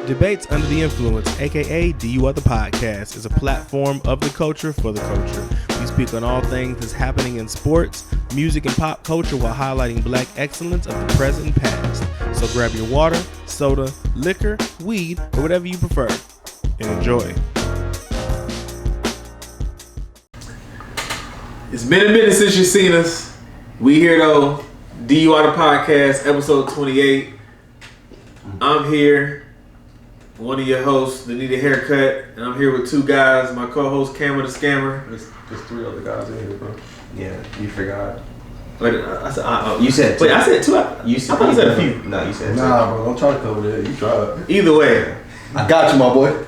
Debates Under the Influence, aka DUI the Podcast, is a platform of the culture for the culture. We speak on all things that's happening in sports, music, and pop culture while highlighting black excellence of the present and past. So grab your water, soda, liquor, weed, or whatever you prefer, and enjoy. It's been a minute since you've seen us. We here though, DUI the Podcast, episode 28. I'm here, one of your hosts that need a haircut, and I'm here with two guys, my co-host Cameron the Scammer. There's three other guys in here, bro. Yeah, you forgot. Wait, I said, You said two. Wait, I said two. You said, I thought I said a few. No, you said Nah, bro, don't try to cover that. You tried. Either way. I got you, my boy.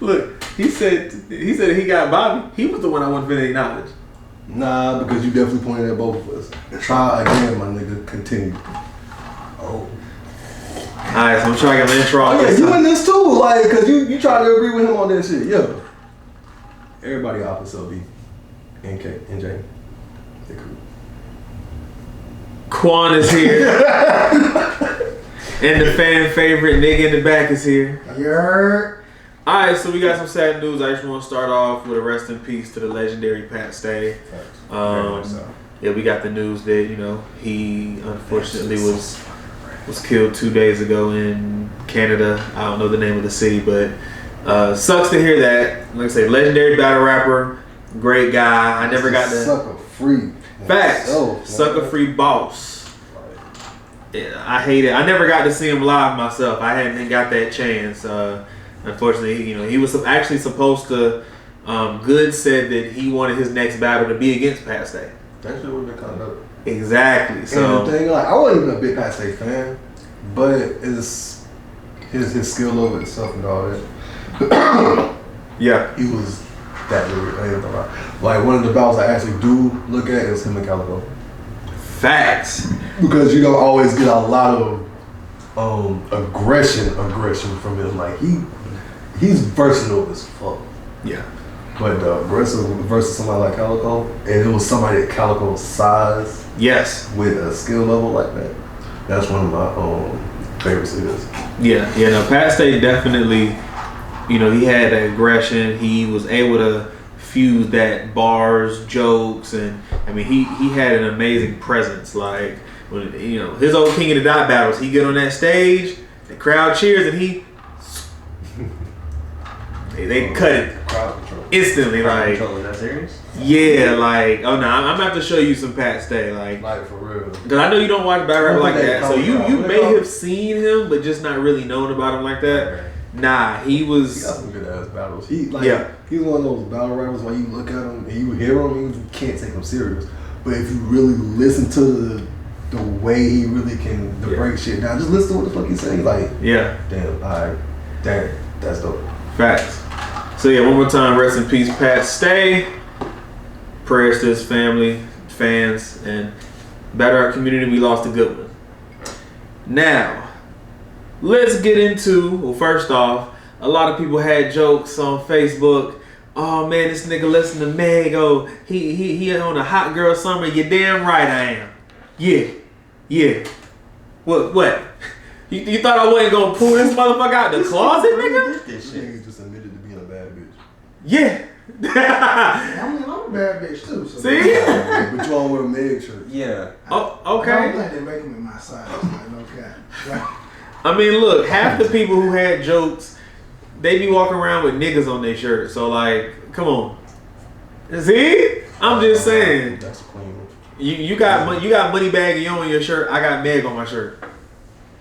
Look, he said he got Bobby. He was the one I wanted to acknowledge. Nah, because you definitely pointed at both of us. Try again, my nigga. Continue. Oh. Alright, so I'm trying to get an intro off Oh, yeah, this you time. in this too, like, because you try to agree with him on that shit. Yeah. Everybody opposite B. NK, NJ. They cool. Quan is here. And the fan favorite nigga in the back is here. Yeah. Alright, so we got some sad news. I just want to start off with a rest in peace to the legendary Pat Stay. Yeah, we got the news that, you know, he unfortunately was killed 2 days ago in Canada. I don't know the name of the city, but sucks to hear that. Like I say, legendary battle rapper, great guy. I never got to... Sucker free. Facts. Sucker free boss. Yeah, I hate it. I never got to see him live myself. I hadn't got that chance. Unfortunately, you know, he was actually supposed to... Good said that he wanted his next battle to be against Pat Stay. That shit would have been kind of dope. Exactly. So and the thing, like, I wasn't even a big Pat Stay fan, but it's his skill over itself and all that. yeah, he was that dude. I ain't gonna lie. Like, one of the battles I actually do look at is him and Calico. facts. Because you don't always get a lot of aggression from him. Like, he's versatile as fuck. Yeah. But aggressive versus somebody like Calico, and it was somebody at Calico's size. Yes. With a skill level like that. That's one of my favorite singers. Yeah. No, Pat Stay definitely, you know, he had that aggression. He was able to fuse that bars, jokes, and I mean, he had an amazing presence. Like, when, you know, his old King of the Dot battles, he get on that stage, the crowd cheers, and they cut it Crowd control. instantly. Like, control, is that serious? yeah, like, oh no, I'm gonna have to show you some Pat Stay, like for real. because I know you don't watch battle rap like that, so you What they may call have seen him, but just not really known about him like that. Nah, he was. He got some good ass battles. He's one of those battle rappers where you look at him and you hear him, you can't take him serious. But if you really listen to the way he really can break shit down, just listen to what the fuck he's saying. Like, damn, that's dope. Facts. So yeah, one more time, rest in peace, Pat Stay. Prayers to his family, fans, and battle rap community. We lost a good one. Now, let's get into. Well, first off, a lot of people had jokes on Facebook. Oh man, this nigga listen to Meg. Oh, he on a hot girl summer. You're damn right I am. Yeah. What? You thought I wasn't gonna pull this motherfucker out the closet, nigga? This nigga just admitted to being a bad bitch. Yeah. I mean, I'm a bad bitch too. So See? But you all wear a Meg shirt. Yeah. Oh, I don't okay. think they make them in my size. Like, no cap. Right? I mean, look, half the people who had jokes, they be walking around with niggas on their shirt. So, like, come on. See? I'm just saying. That's clean. You got money bag and you on your shirt. I got Meg on my shirt.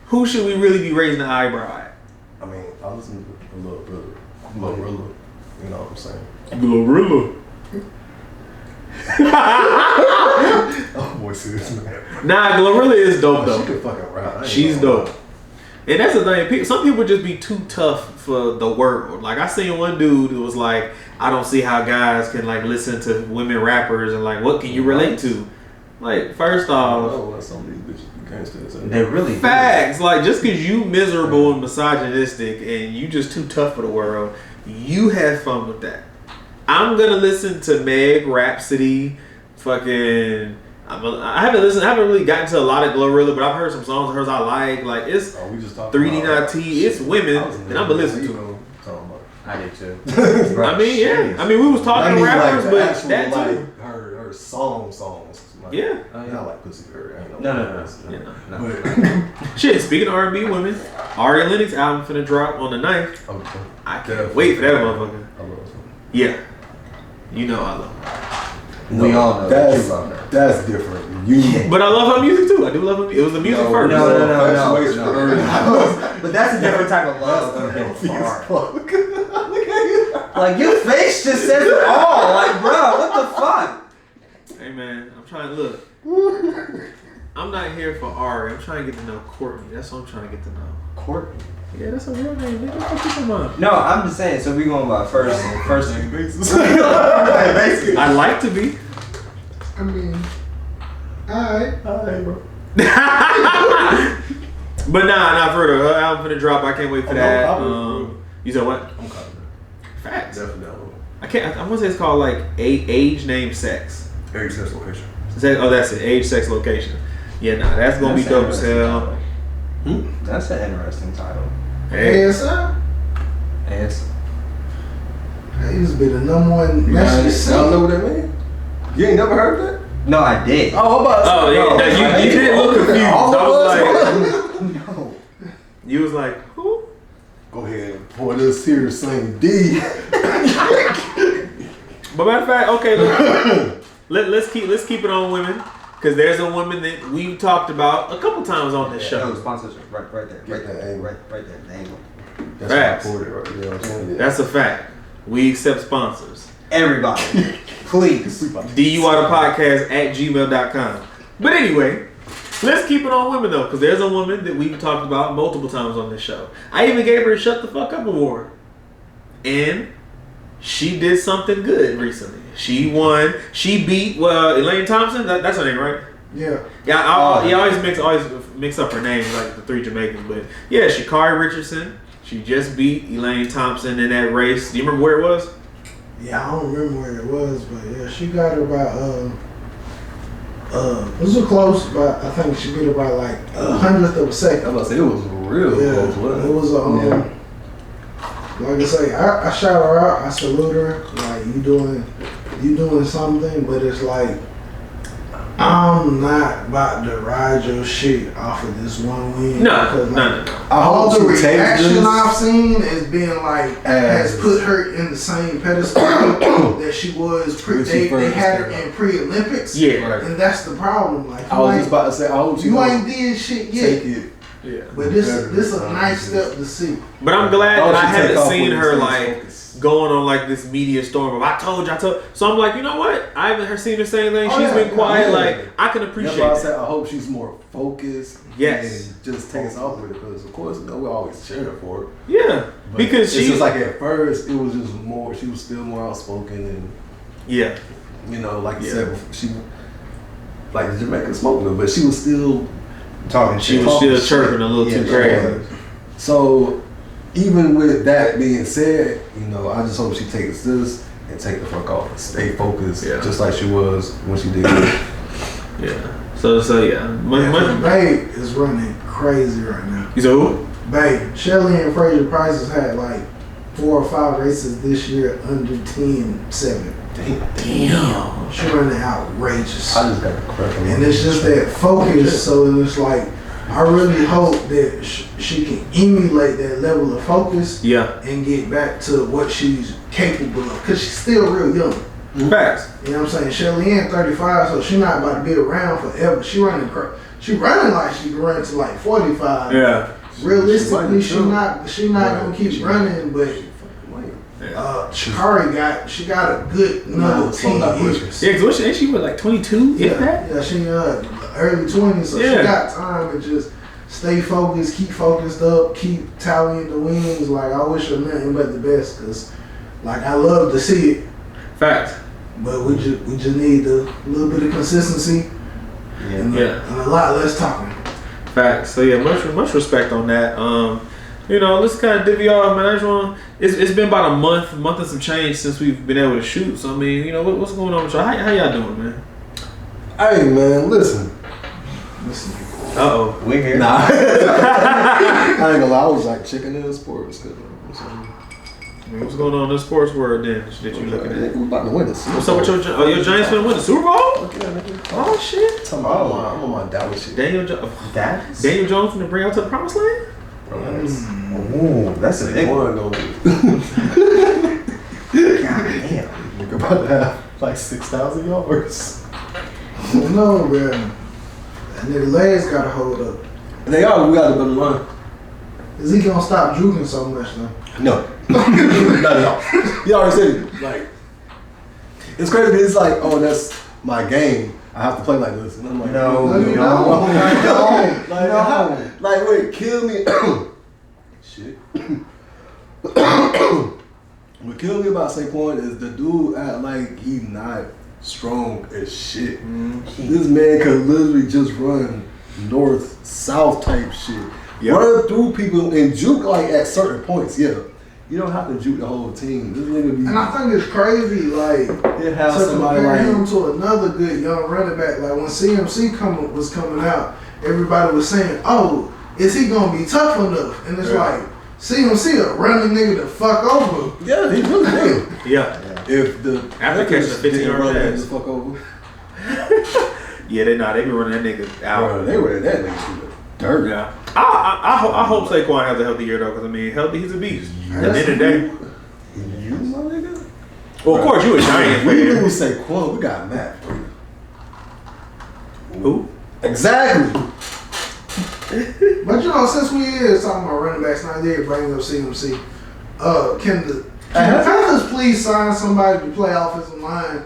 Who should we really be raising the eyebrow at? I mean, I listen to a little Glorilla. You know what I'm saying? Glorilla. Oh boy, serious man. Nah, Glorilla is dope though. She can fucking rap. She's dope. And that's the thing. Some people just be too tough for the world. Like, I seen one dude who was like, I don't see how guys can like listen to women rappers and like, what can you relate to? Like, first off, some of these bitches you can't stand. They really facts. Like, just because you miserable and misogynistic and you just too tough for the world, you have fun with that. I'm gonna listen to Meg, Rhapsody, fucking I haven't listened. I haven't really gotten to a lot of Glorilla, but I've heard some songs of hers I like. Like it's we just 3D Not T. It's women, and I've been listening to them. I did too. I mean, yeah. I mean, we was talking to rappers, but actual, that too. like, her songs. Like, Yeah. Not like Pussy Girl. I ain't No. But, Shit, speaking of R&B women, Ari Lennox album finna drop on the 9th. I can't wait for that motherfucker. I love her. Yeah. You know I love her. We all know that you love her. That's different. You, But I love her music too. I do love her. It was the music first. No. But that's a different type of love than far. Like your face just says it all. Like, bro, what the fuck? Hey man, I'm trying to look. I'm not here for Ari. I'm trying to get to know Courtney. That's what I'm trying to get to know. Courtney. Yeah, that's a real name. What the fuck you talking about? No, I'm just saying. So we going by first name basis. I like to be. I mean, alright, bro. But nah, for her album finna drop. I can't wait for that. I'm You said what? I'm confident. Facts. Definitely. I can't. I want to say it's called like age, name, sex. Age, sex, location. Oh, that's it. Age, sex, location. Yeah, nah, that's gonna be dope as hell. That's an interesting title. Hey. ASL. Yes. That used to be the #1 message. I don't know what that means. You ain't never heard that? No, I did. Oh, about Oh, yeah. You didn't look confused. I was like, no. you was like, who? Go ahead and pour this here same D. But matter of fact, okay, look, let's keep it on women, because there's a woman that we've talked about a couple times on this show. No, sponsorship right there. Get that angle. Right there. The angle. That's Facts. how I poured it right there. You know what I'm saying? That's a fact. We accept sponsors. Everybody, please. DUIthepodcast@gmail.com. But anyway, let's keep it on women though, because there's a woman that we've talked about multiple times on this show. I even gave her a Shut the Fuck Up award. And she did something good recently. She won. She beat Elaine Thompson. That's her name, right? Yeah. Yeah, I always mix up her names, like the three Jamaicans. But yeah, Sha'Carri Richardson. She just beat Elaine Thompson in that race. Do you remember where it was? Yeah, I don't remember where it was, but yeah, she got her by it was close, but I think she beat her by like 100th of a second. I was about to say, it was real close, wasn't it? It was like I say, I shout her out, I salute her, like you doing something, but it's like I'm not about to ride your shit off of this one win. No. All the she takes reaction this I've seen is being like has put her in the same pedestal that she was they had her in pre-Olympics. Yeah. Right. And that's the problem. Like I was just about to say, I hope you ain't did shit yet. take it. Yeah. But this is a nice step to see. But I'm glad that I she take haven't off seen with her this like focus. going on like this media storm of I told you. So I'm like, you know what? I haven't seen her say anything. Oh, She's yeah, been quiet. yeah. Like I can appreciate That's why I that. said I hope she's more focused. Yes. And just takes off with it, because of course, we're always cheering for her. Yeah. But Because it's she just like at first it was just more. She was still more outspoken, and yeah. like you said, she like the Jamaican smoking, but she was still Talking She shit. was still chirping a little too she crazy. was. So even with that being said, I just hope she takes this and take the fuck off, stay focused, just like she was when she did it. Yeah. So yeah. Babe is running crazy right now. You said who? Babe, Shelly and Fraser Price has had like 4 or 5 races this year under 10-7. Damn. She running outrageous. I just got the crap. And it's just that focus, so it's like, I really hope that she can emulate that level of focus and get back to what she's capable of, because she's still real young. Facts. You know what I'm saying? Shelly Ann 35, so she's not about to be around forever. She running like she can run to like 45. Yeah. Realistically, she not gonna keep running, but Sha'Carri got a good another 10 years. Yeah, because ain't she was like 22? Yeah, she early 20s, so she got time to just stay focused, keep focused up, keep tallying the wins. Like, I wish her nothing but the best, because like I love to see it. Facts. But we just need a little bit of consistency and a lot less talking. Facts. So yeah, much respect on that. Let's kind of divvy off, man. I just want it's been about a month and some change since we've been able to shoot. So I mean, what's going on with y'all? How y'all doing, man? Hey man, listen. Uh-oh. We're here. Nah. I ain't gonna lie, I was like checking in sports. What's going on in the sports world then that you looking at? We're about to win this. What's up with your Giants finna win the Super Bowl? Oh shit! I'm on my Dallas shit. Daniel Jones finna bring out to the promised land? Ooh, that's a big one. God damn. We're about to have like 6,000 yards. I don't know, bro. That nigga legs gotta hold up. And we got a better line. Is he gonna stop juking so much though? No. Not at all. He already said it. Like, it's crazy because it's like, oh, that's my game. I have to play like this. And I'm like, No. Like, wait, kill me. Shit. What killed me about Saquon is the dude act like he not strong as shit. This man could literally just run north-south type shit. Yep. Run through people and juke like at certain points, yeah. You don't have to juke the whole team. This nigga be. And I think it's crazy, like, it has to somebody compare like him to another good young running back. Like when CMC was coming out, everybody was saying, "Oh, is he gonna be tough enough?" And it's like CMC a running nigga to fuck over. Yeah, he really did. Yeah. If the after catching a 15-yard pass, the fuck over. Yeah, they been running that nigga out. Bro, they were that nigga through the dirt. Yeah. I hope Saquon has a healthy year though, because I mean, healthy, he's a beast. At the end of the day. You, my nigga? Well, of course, you a Giant We fan. didn't say Quan, we got Matt. Who? Exactly. But you know, since we is talking about running backs, now they bring up CMC. Can the Panthers please sign somebody to play offensive line?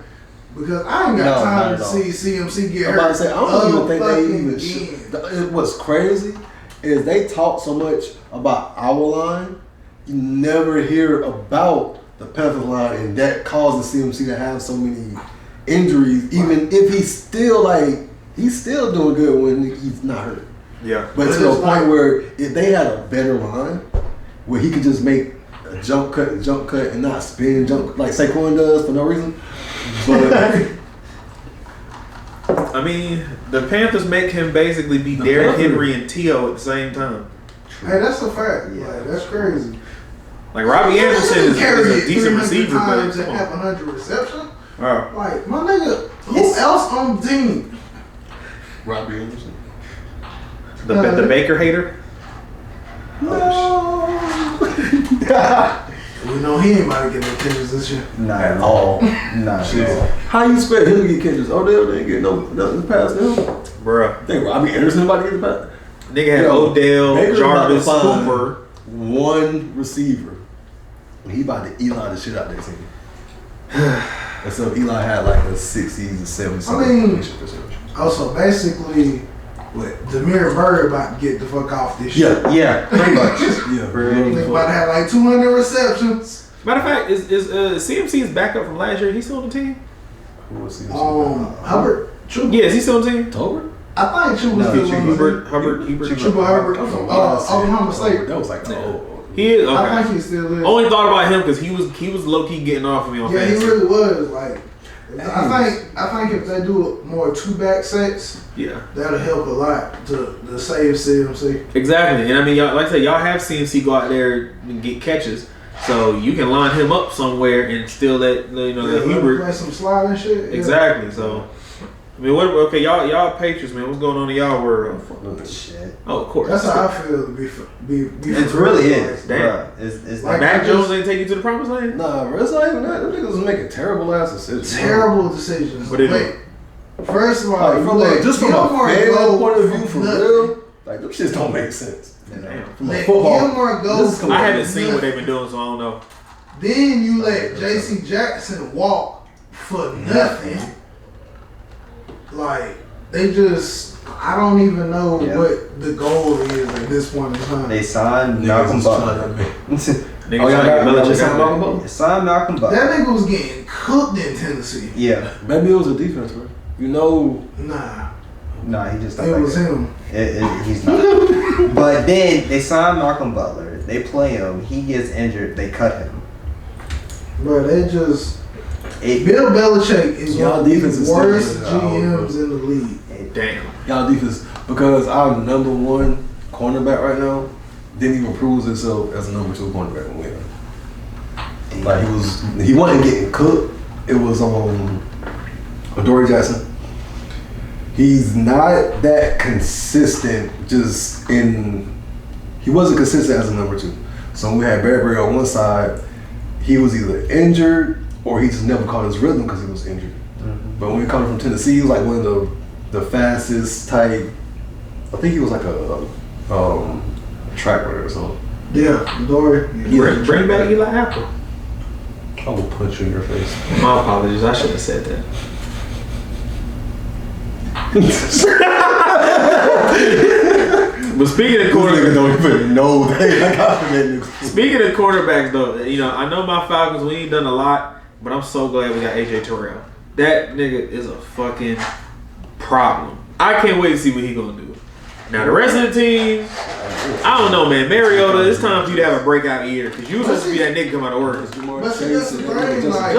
Because I ain't got time to see CMC get hurt. I'm about to say, I don't even think they even should. What's crazy is they talk so much about our line, you never hear about the Panthers line, and that causes CMC to have so many injuries, even if he's still doing good when he's not hurt. Yeah. But to a point where if they had a better line, where he could just make a jump cut and not spin jump like Saquon does for no reason. But I mean, the Panthers make him basically be Derrick Henry and T.O. at the same time. Hey, that's a fact. Yeah. Like, that's crazy. Like Robbie Anderson is a decent receiver, but and have 100 receptions. Oh. Like my nigga, who else on the team? Robbie Anderson. The Baker hater? No. We know he ain't about to get no catches this year. Not at all. Not at all. How you expect him to get catches? Odell didn't get nothing past him. Bruh. Think Robbie Anderson about to get the pass? Nigga had Odell, Jarvis, Cooper. One receiver. And he about to Eli the shit out that team. And so Eli had like a 60s and 70s. I mean, also basically, Demir Bird about to get the fuck off this shit. Yeah, pretty much. Yeah, They about to have like 200 receptions. Matter of fact, is CMC's backup from last year? He still on the team? Who was CMC? Hubbard. Chuba. Yeah, is he still on the team? Tolbert? I think Chuba was still on the team. Hubbard. Chuba Hubbard from Oklahoma State. That was like He is. Okay. I think he still is. Only thought about him because he was low key getting off of me on fantasy. fantasy. He really was. Like, I think if they do more 2-back sets, that'll help a lot to save CMC. Exactly, and I mean, y'all, like I said, y'all have CMC go out there and get catches, so you can line him up somewhere and still let let Hubert play some slide and shit. Exactly. So, I mean, okay, y'all Patriots, man, what's going on in y'all world? Shit. Oh, of course. That's how I feel to be it really is. Damn. It's like Mac Jones ain't take you to the promised land? Nah, bro, it's not even that. Them niggas was making terrible ass decisions. Terrible decisions. What they do? First of all, from a fan point of view, for real, like them shits don't make sense. From a football, I haven't seen what they've been doing, so I don't know. Then you let J.C. Jackson walk for nothing. Like, they just, I don't even know what the goal is at this point in time. They signed Malcolm Butler. They signed Malcolm Butler? They signed Malcolm Butler. That nigga was getting cooked in Tennessee. Yeah. Maybe it was a defense, bro. Nah, he just it was him. He's not. But then they signed Malcolm Butler. They play him. He gets injured. They cut him. Bro, they just. Bill Belichick is Y'all one of the defense is worst still GMs in the league. Damn. Y'all defense, because our number one cornerback right now didn't even prove himself as a number 2 cornerback when we had him. Like he wasn't getting cooked. It was Adoree Jackson. He's not that consistent. He wasn't consistent as a number 2. So when we had Bradbury on one side, he was either injured or he just never caught his rhythm because he was injured. Mm-hmm. But when he coming from Tennessee, he was like one of the fastest type. I think he was like a track runner or something. Yeah, Adoree. Bring back Eli Apple. I will punch you in your face. My apologies. I should have said that. But speaking of quarterbacks, don't even know that. Speaking of quarterbacks, though, you know, I know my Falcons. We ain't done a lot, but I'm so glad we got AJ Terrell. That nigga is a fucking problem. I can't wait to see what he gonna do. Now the rest of the team, I don't know, man. Mariota, it's time for you to have a breakout year because you was supposed to be that nigga come out of work. But see, that's the thing, like,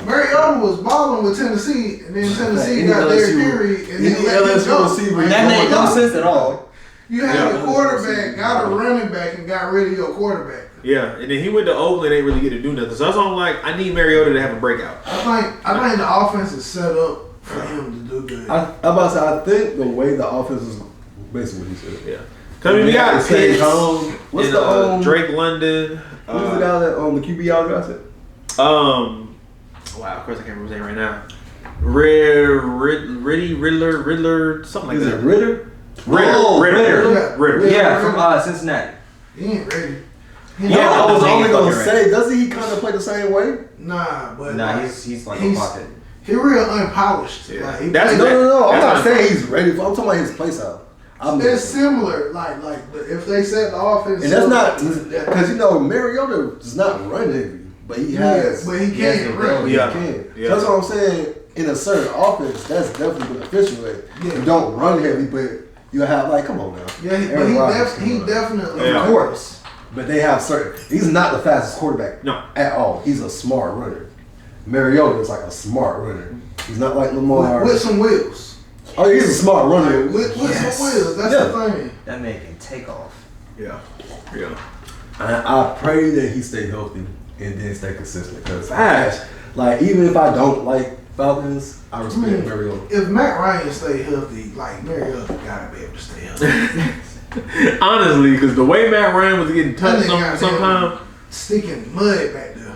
Mariota was balling with Tennessee, and then Tennessee got Derrick Henry, and then let him go. That made no sense at all. You had a quarterback, got a running back, and got rid of your quarterback. Yeah, and then he went to Oakland, ain't really get to do nothing. So that's why I'm like, I need Mariota to have a breakout. I think the offense is set up for him to do good. I'm about to say, I think the way the offense is basically what he said. Yeah. Cause I mean, we got Pitts, what's and, the Drake London. Who's the guy that the QB y'all drafted? Wow, of course I can't remember his name right now. Riddler, something like that. Is it Ritter? Ritter. Yeah, from Cincinnati. He ain't ready. I was only gonna say, doesn't he kind of play the same way? Nah, but he's like a pocket. He real unpolished. Yeah. Like, No. I'm not saying he's ready. I'm talking about his play style. It's similar. Like if they set the offense, and that's not because Mariota does not run heavy, but he has. But he can run. Yeah, he can. Yeah. That's what I'm saying. In a certain offense, that's definitely beneficial. You don't run heavy, but you have come on now. Yeah, he definitely. Of course. But they have certain. He's not the fastest quarterback. No, at all. He's a smart runner. Mariota is like a smart runner. He's not like Lamar with some wheels. Oh, he's a smart runner. With some wheels. That's the thing. That man can take off. Yeah. I pray that he stay healthy and then stay consistent. Because even if I don't like Falcons, I respect Mariota. If Matt Ryan stay healthy, Mariota gotta be able to stay healthy. Honestly, because the way Matt Ryan was getting touched sometimes, sticking mud back there.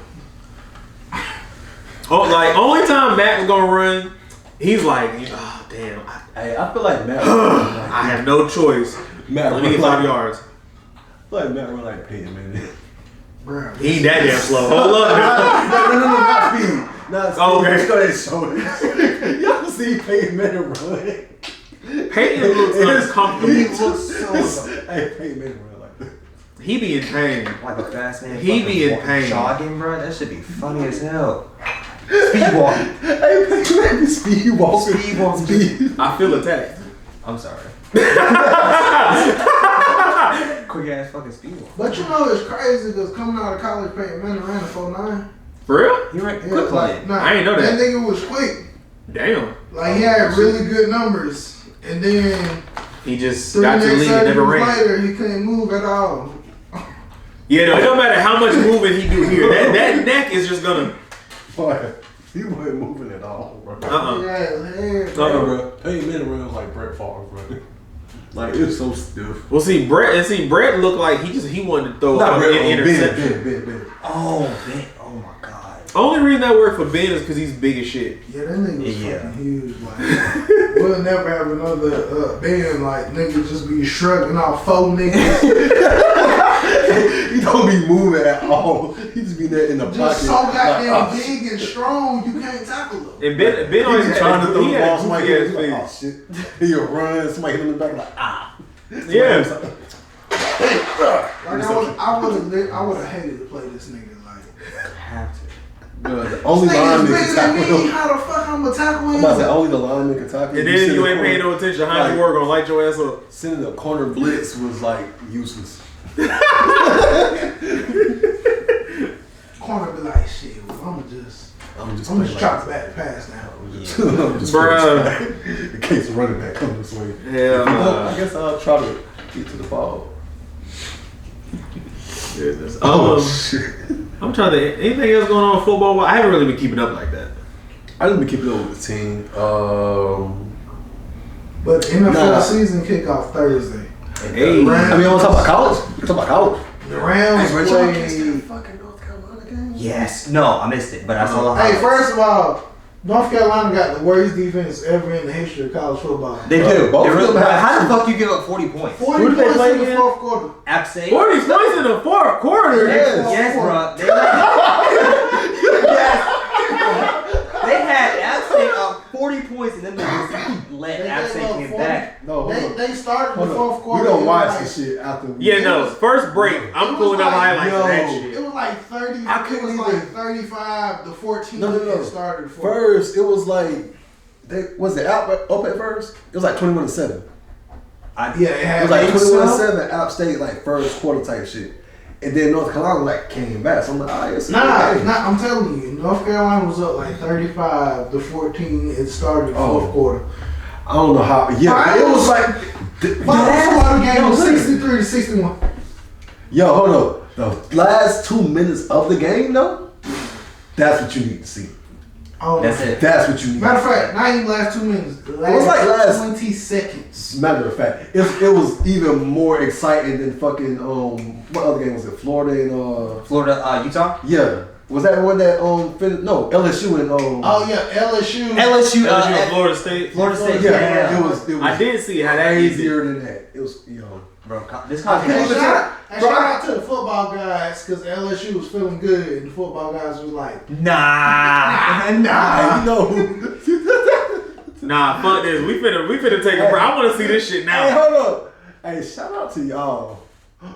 Only time Matt was gonna run, he's like, oh damn. I feel like Matt. I have no choice. Let me get 5 yards. I feel like Matt run like Peyton Manning. Bro, he ain't that damn slow. Hold up. No, not speed. Not speed. Oh, okay. Let's go ahead and show it. Y'all see Peyton Manning run. Peyton looks uncomfortable. Hey, Peyton Manning run like that. He be in pain. Like a fast man. He be in pain. Jogging, bro. That should be funny as hell. Speed walking. Hey, Peyton Manning speed walking. Speed walking. I feel attacked. I'm sorry. Quick ass fucking speed walk. But it's crazy because coming out of college, Peyton Manning ran a 4.9. For real? He ran quick playing. I ain't know that. That nigga was quick. Damn. He had really good numbers, and then he just got to the league and never ran. Later, he couldn't move at all. Yeah, no, it don't matter how much moving he do here. That neck is just gonna. Boy, he wasn't moving at all, bro. Bro. Peyton Manning runs like Brett Favre, bro. It's so stiff. Well, Brett looked like he wanted to throw an interception. Ben. Oh, Ben. Oh my God. Only reason that worked for Ben is because he's big as shit. Yeah, that nigga was fucking huge. We'll never have another Ben. Niggas just be shrugging off 4 niggas. He don't be moving at all. He just be there in the pocket. Just so goddamn big and strong, you can't tackle him. And Ben always trying to throw the ball. Somebody oh shit. He'll run. Somebody hit him in the back Yeah. I would have hated to play this nigga. Have to. The only lineman can tackle him. How the fuck I'm gonna tackle him? I'm about to say only the lineman can tackle him. And then you ain't paying no attention. How you were gonna light your ass up? Sending a corner blitz was useless. Corner be like, shit, I'm just I'm play just like chopping back the pass now. Bruh. In case the running back comes this way. Hell I guess I'll try to get to the ball. Goodness. Shit. I'm trying to. Anything else going on with football? I haven't really been keeping up like that. I didn't keep it up with the team. But NFL season kickoff Thursday. Hey. I mean, I want to talk about college. Talk about college. The Rams play. Fucking North Carolina game. Yes. No, I missed it, but I saw the Hey, highlights. first of all, North Carolina got the worst defense ever in the history of college football. They do. Both They of really, them have- how the fuck you give up 40 points? 40 Who did they points play in the again? fourth quarter. App State. 40 points in the fourth quarter. Yes, bro. They had App State up 40 points, and then they just let App State came back. No, hold on. They started the Hold fourth on. quarter. We don't watch like, this shit after we. Yeah, no. First break, I'm pulling up highlights of that It shit. was like 30. I couldn't it was even- like 35 to 14. No. It started the fourth. First, it was like, was it up at first? It was like 21-7. Yeah, it It had was like like 21-7 App State, like first quarter type shit. And then North Carolina like came back. So I'm like, oh, it's Nah, I'm telling you, North Carolina was up like 35 to 14. It started the fourth quarter. I don't know how. Yeah, it was like. Final game was 63 to 61. Yo, hold up. The last 2 minutes of the game, though, that's what you need to see. Oh, That's it. That's what you need. Matter of fact, not even last 2 minutes. The last, was like last- 20 seconds. Matter of fact, it was even more exciting than fucking what other game was it? Florida and Florida, Utah? yeah. Was that one that finished? No, LSU and Oh yeah, LSU. LSU, LSU, Florida State. Florida State, yeah. yeah. It was I did see how that easier than that. It was Bro, this I college can't And even shout Bro, out to the football guys because LSU was feeling good and the football guys was like, Nah. Hey, you know. Nah, fuck this. We finna take a break. I want to see this shit Hey, now. hold up. Hey, shout out to y'all.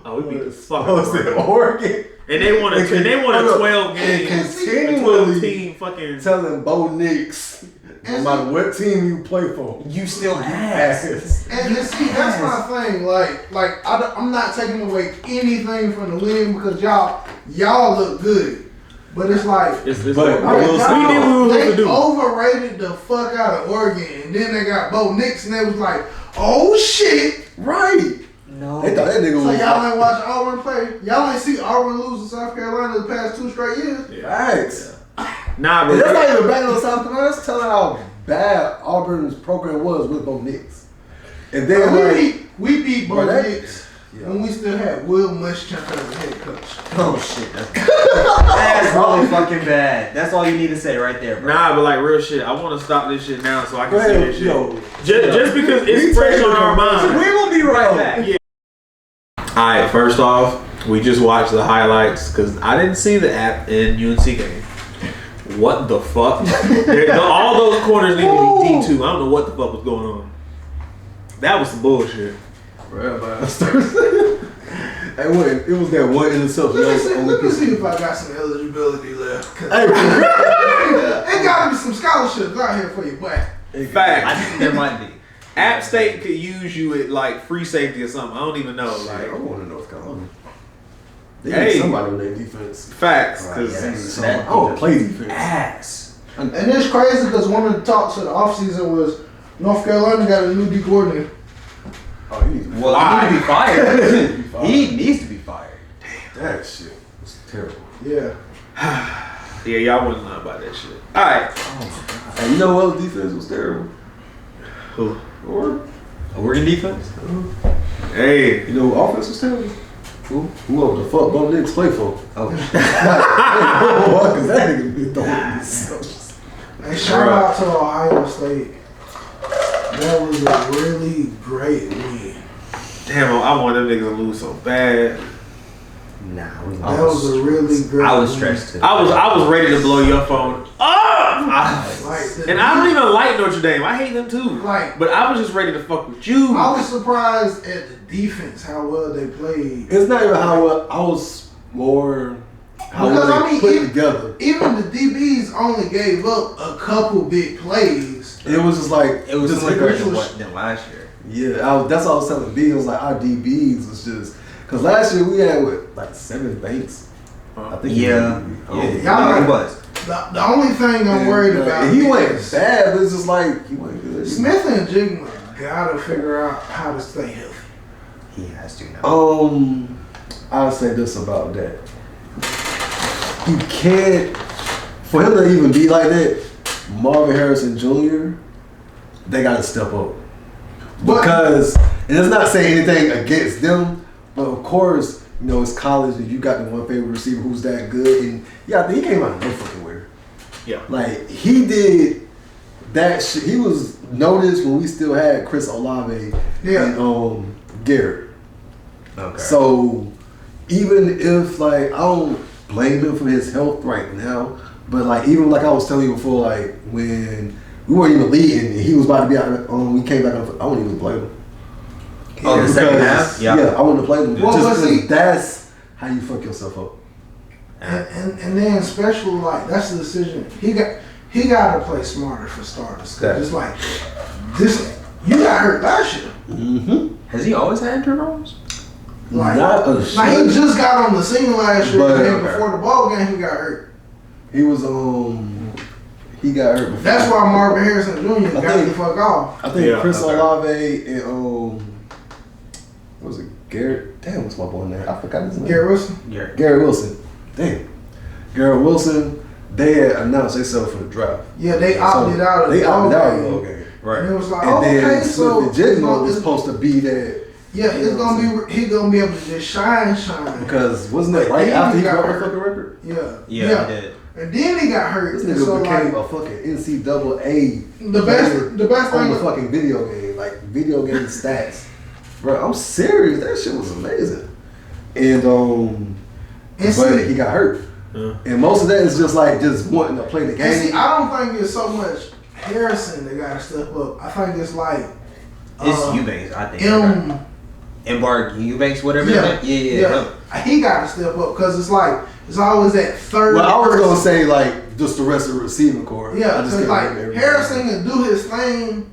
Oh, we beat the fuck Oh, out is it of Oregon? And they won a And can- 12 and game, a continually 12 team fucking. telling Bo Nix, no matter what team you play for, You still ass. and see, that's my thing. Like I'm not taking away anything from the win because y'all look good, but it's like. It's But like, I will say- we did what we were They supposed to do. overrated the fuck out of Oregon, and then they got Bo Nix, and they was like, "Oh shit!" right? No. They thought that nigga So was y'all ain't watch Auburn play. Y'all ain't see Auburn lose to South Carolina the past 2 straight years. facts. Nah, And but that's not even bad on South Carolina. That's telling how bad Auburn's program was with Bo Nix. And then We beat Bo Bro, that- Nix yeah. when we still had Will Muschamp as the head coach. Oh shit. That's really fucking bad. That's all you need to say right there, bro. Nah, but like real shit. I want to stop this shit now so I can Go see ahead, this shit. yo. Just because We it's fresh taking on our commercial. mind. We're gonna be right back. Yeah. Alright, first off, we just watched the highlights because I didn't see the app in UNC game. What the fuck? All those corners needed to be D2. I don't know what the fuck was going on. That was some bullshit. Hey, wait, it was that one interception. Let me see if I got some eligibility left. 'Cause Hey, it gotta be some scholarships out here for you, boy. I Fact. think there might be. App State could use you at like free safety or something. I don't even know. like, Like I'm going to North Carolina. They Hey. need somebody on their defense. facts. Right, Cause yeah. I don't play defense. Ass. And it's crazy because one of the talks of the offseason was North Carolina got a new D coordinator. Oh, he needs to be Well, Why? he need to be fired. He needs to be fired. He needs to be fired. That shit was terrible. Yeah. yeah, y'all wouldn't lie about that shit. Alright. And you know what else defense was terrible? Who? Or Oregon defense? Hey. you know what offense was terrible? Who the fuck Bo Nix play for? Oh, Because that nigga be throwing these. And shout out to Ohio State. That was a really great win. Damn, I want them niggas to lose so bad. nah. That was a really great I was win. stressed too. I was ready to blow your phone up. Like, And I don't even like Notre Dame. I hate them too. Like, But I was just ready to fuck with you. I was surprised at the defense, how well they played. It's not even how well. I was more how Because, well I they mean, put even- together. Even the DBs only gave up a couple big plays. It was just like It was just similar it to was- what than last year. Yeah, that's all I was telling B. It was like our DBs was just because last year we had like 7 banks. I think Yeah. Oh, Yeah. Y'all No, got- it was. The only thing I'm worried about. He went bad, but it's just like he went good. Smith and Jigma gotta figure out how to stay healthy. He has to now. I'll say this about that. You can't, for him to even be like that, Marvin Harrison Jr., they gotta step up. Because, and it's not saying anything against them, but of course, you know, it's college and you got the one favorite receiver who's that good. And yeah, I think he came out of no fucking where. Yeah. Like, he did that shit. He was noticed when we still had Chris Olave and Garrett. Okay. So, even if, like, I don't blame him for his health right now, but, like, even like I was telling you before, like, when we weren't even leading and he was about to be out, we came back on, I wouldn't even blame him. Oh, the second half? Yeah, I wouldn't have played him. Well, Just because that's how you fuck yourself up. And then special, like, that's the decision. He got to play smarter for starters. Cause it's like, you got hurt last year. Mm-hmm. Has he always had turnovers? Like, he just got on the scene last year, But- and then before the ball game, he got hurt. He was he got hurt before. That's why Marvin Harrison Jr. got think- the fuck off. I think Chris Olave and what was it, Garrett? Damn, what's my boy name? I forgot his name. Garrett Wilson. Garrett Wilson. Damn. Garrett Wilson. They had announced themselves for the draft. Yeah, they opted out of They the opted out of the ball ball game. game. Right. And it was like, And then okay, so Smith and Jigma was supposed to be that. yeah, it's gonna be he gonna be able to just shine. Because wasn't it But right then after he got broke the hurt. fucking record? Yeah, he did. And then he got hurt. This And nigga so became like, a fucking NCAA the best on thing the fucking video game, like video game stats. Bro, I'm serious. That shit was amazing. And but he got hurt. Yeah. And most of that is just like just wanting to play the game. And see, I don't think it's so much Harrison that got to step up. I think it's like It's Eubanks, I think. Embark Eubanks, whatever. Yeah. He got to step up because it's like it's always that third. Well, I was person. gonna say like just the rest of the receiving core. Yeah, I just because can't like remember Harrison can do his thing,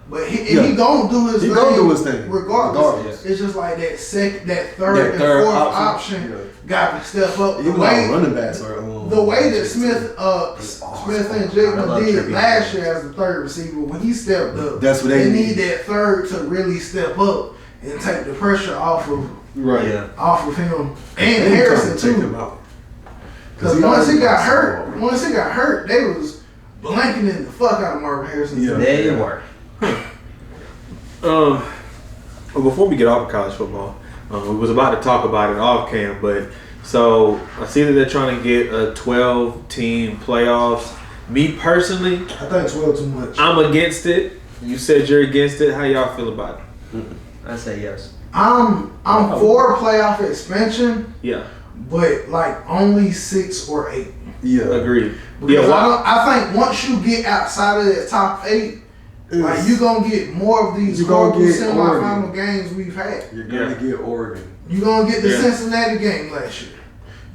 but he gonna do his He thing. gonna do his thing regardless. It's just like that third, That and third fourth option. option got to step up. Even like running backs are The way that Smith and Jigma did last year as the third receiver, when he stepped up, that's what they need that third to really step up and take the pressure off of him and Harrison too. Because once he got hurt, they was blanketing the fuck out of Marvin Harrison. Yeah. They were. Well, before we get off of college football, we was about to talk about it off cam, but so I see that they're trying to get a 12-team playoffs. Me personally, I think 12 too much. I'm against it. You said you're against it. How y'all feel about it? I say yes. I'm for playoff expansion, but like only 6 or 8. Yeah, agreed. Because I think once you get outside of that top 8, like you're gonna get more of these horrible semifinal games we've had. You're gonna get Oregon. You're gonna get the Cincinnati game last year.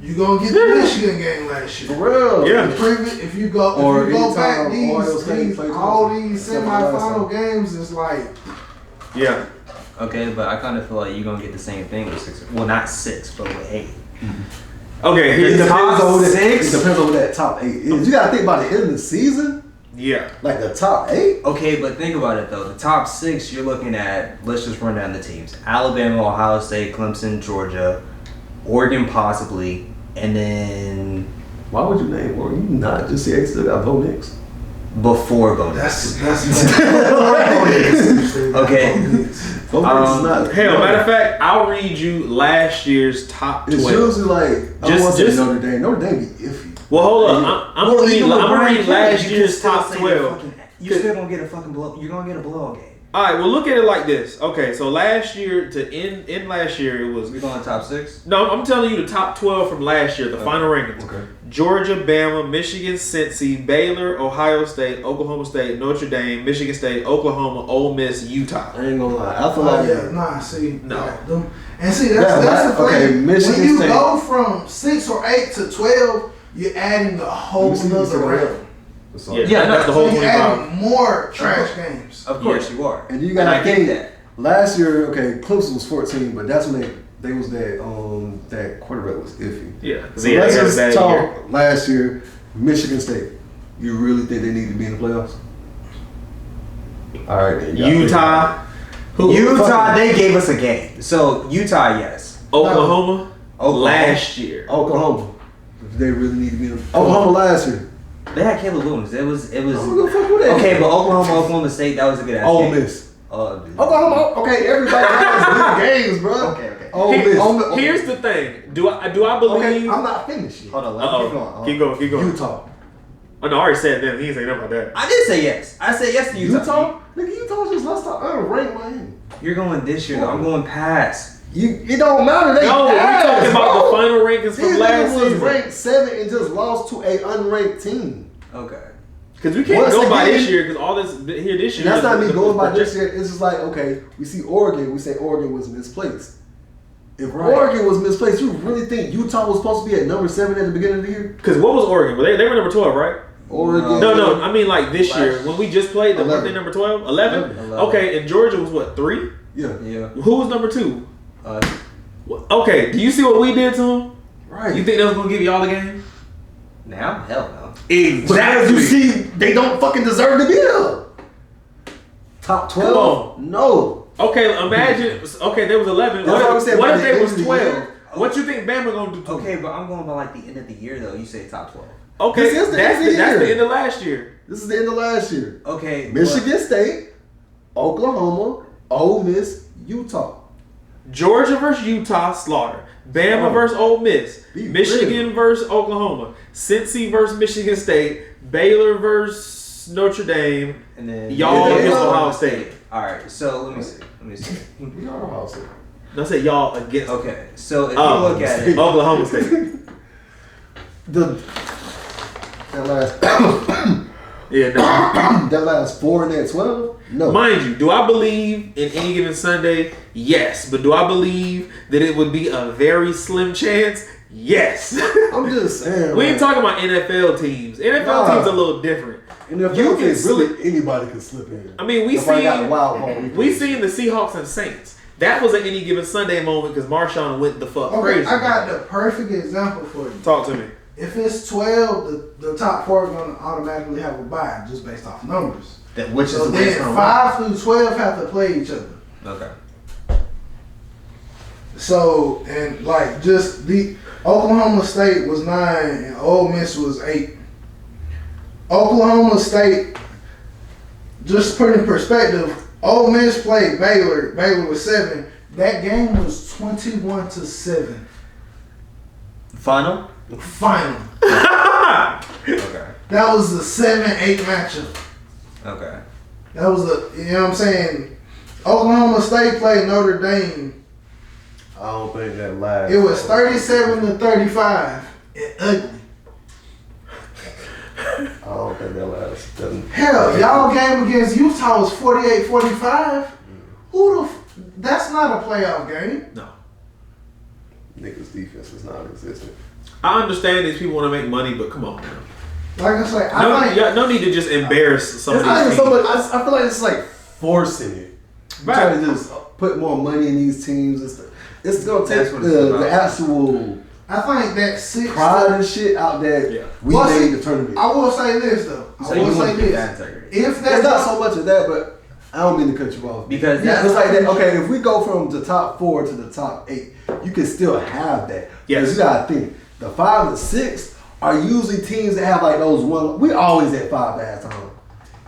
You're gonna get the Michigan game last year. For real. Yeah. If you go back all these semifinal games, it's like Okay, but I kind of feel like you're gonna get the same thing with 6. Well, not 6, but with 8. Okay, It depends on what 6? It depends on what that top 8 is. You gotta think about the end of the season. Yeah. Like the top 8. Okay, but think about it though. The top 6, you're looking at. Let's just run down the teams: Alabama, Ohio State, Clemson, Georgia, Oregon, possibly, and then. Why would you name Oregon? You not just say they still got Bo Nix. Before Bo Nix. That's Okay. Bo Nix is not. Hell, matter of fact, I'll read you last year's top 12. It's usually like Just Notre Dame. Notre Dame be iffy. Well, hold up. I'm gonna read last year's top 12. You still gonna get a fucking blow. You're gonna get a blowout game. All right, well, look at it like this. Okay, so last year to end last year, it was. We going top 6? No, I'm telling you the top 12 from last year, the final rankings. Okay. Georgia, Bama, Michigan, Cincy, Baylor, Ohio State, Oklahoma State, Notre Dame, Michigan State, Oklahoma, Ole Miss, Utah. I ain't gonna lie. I feel like and see that's the thing. Michigan when you State. go from 6 or 8 to 12, you're adding a whole nother round. Yeah, that's the whole So you're 25. adding more trash games. Of course you are. And you gotta get think that. last year, okay, Clemson was 14, but that's when they was that quarterback was iffy. Yeah, So let's just talk last year. Michigan State. You really think they need to be in the playoffs? All right, then. Utah. Utah, they gave us a game. So Utah, yes. Oklahoma. Last year. Oklahoma. They really need to be in the Oklahoma last year. They had Caleb Williams. It was. I'm gonna fuck with that. Okay, but Oklahoma State, that was a good ass Ole game. Miss. Dude. Oklahoma. Okay, everybody has good games, bro. Okay. Ole Miss. Here's the thing. Do I believe? Okay, I'm not finished yet. Hold on, let me Keep going. Utah. Oh no, I already said that. He ain't saying nothing about that. I did say yes. I said yes to Utah. Utah? Nigga, Utah just lost to unranked Miami. You're going this year, though. I'm going past. It don't matter. They No, we're talking about the final rankings from last was season. ranked 7 and just lost to a unranked team. Okay. Because we can't Once go by again- this year because all this here this year. And that's not me the going by project- this year. It's just like, okay, we see Oregon. We say Oregon was misplaced. If Right. Oregon was misplaced, you really think Utah was supposed to be at number 7 at the beginning of the year? Because what was Oregon? They were number 12, right? Oregon. No. I mean like this year when we just played. Weren't 11. they number 12? 11? 11. Okay, and Georgia was what, 3? Yeah. Yeah. Who was number 2? Uh, Okay, do you see what we did to them? Right. You think they was gonna give y'all the game? now? Hell no. Because you see, they don't fucking deserve to be there. Top 12? Come on. No. Okay, imagine. Okay, there was 11. That's what I'm saying, What by if the they end was of the 12? year. What you think Bama gonna do to Okay, them? but I'm going by like the end of the year, though. You say top 12. Okay, This is the that's end of the that's the year. end of last year. This is the end of last year. Okay. Michigan State, Oklahoma, Ole Miss, Utah. Georgia versus Utah, slaughter. Bama versus Ole Miss. Be Michigan real. versus Oklahoma. Cincy versus Michigan State. Baylor versus Notre Dame. And then Y'all against Ohio State. All right. So let me see. We are Ohio State. I said y'all against Okay. So if you Oh, look at it, Oklahoma State. That last Yeah, no. that last 4 and that 12? No. Mind you, do I believe in any given Sunday? Yes. But do I believe that it would be a very slim chance? Yes. I'm just saying. We ain't talking about NFL teams. NFL Nah. teams are a little different. NFL You can teams, really anybody can slip in. I mean, we Nobody got a seen wild card. we seen the Seahawks and Saints. That was an any given Sunday moment because Marshawn went the fuck Okay, crazy. I got the perfect example for you. Talk to me. If it's 12, the top 4 are going to automatically have a bye just based off numbers. which is So the way it's then gonna 5 through 12 have to play each other. work. Okay. So, and like just the Oklahoma State was 9 and Ole Miss was 8. Oklahoma State, just put in perspective, Ole Miss played Baylor. Baylor was 7. That game was 21-7. Final. Final. Okay. That was the 7-8 matchup. Okay. That was the, you know what I'm saying? Oklahoma State played Notre Dame. I don't think that last. It was 37-35. And ugly. I don't think that last. Hell, y'all game against Utah was 48-45. That's not a playoff game. No. Niggas' defense is non-existent. I understand these people want to make money, but come on now. Like I say, I think No need to just embarrass some It's of not these even teams. so much. I feel like it's like forcing it. Right. Trying to just put more money in these teams and stuff. It's gonna take That's what it's the about. actual I think that 6. pride and shit out that Yeah. we Well, made see, the tournament. I will say this though. So I you will say want to keep this. that integrity. If There's that's not so much of that, but I don't mean to cut you off. Because yeah, that's it's like that. Okay, if we go from the top 4 to the top 8, you can still have that. Yes. Because you gotta think the 5 and 6 are usually teams that have like those one. We always at 5 at halftime,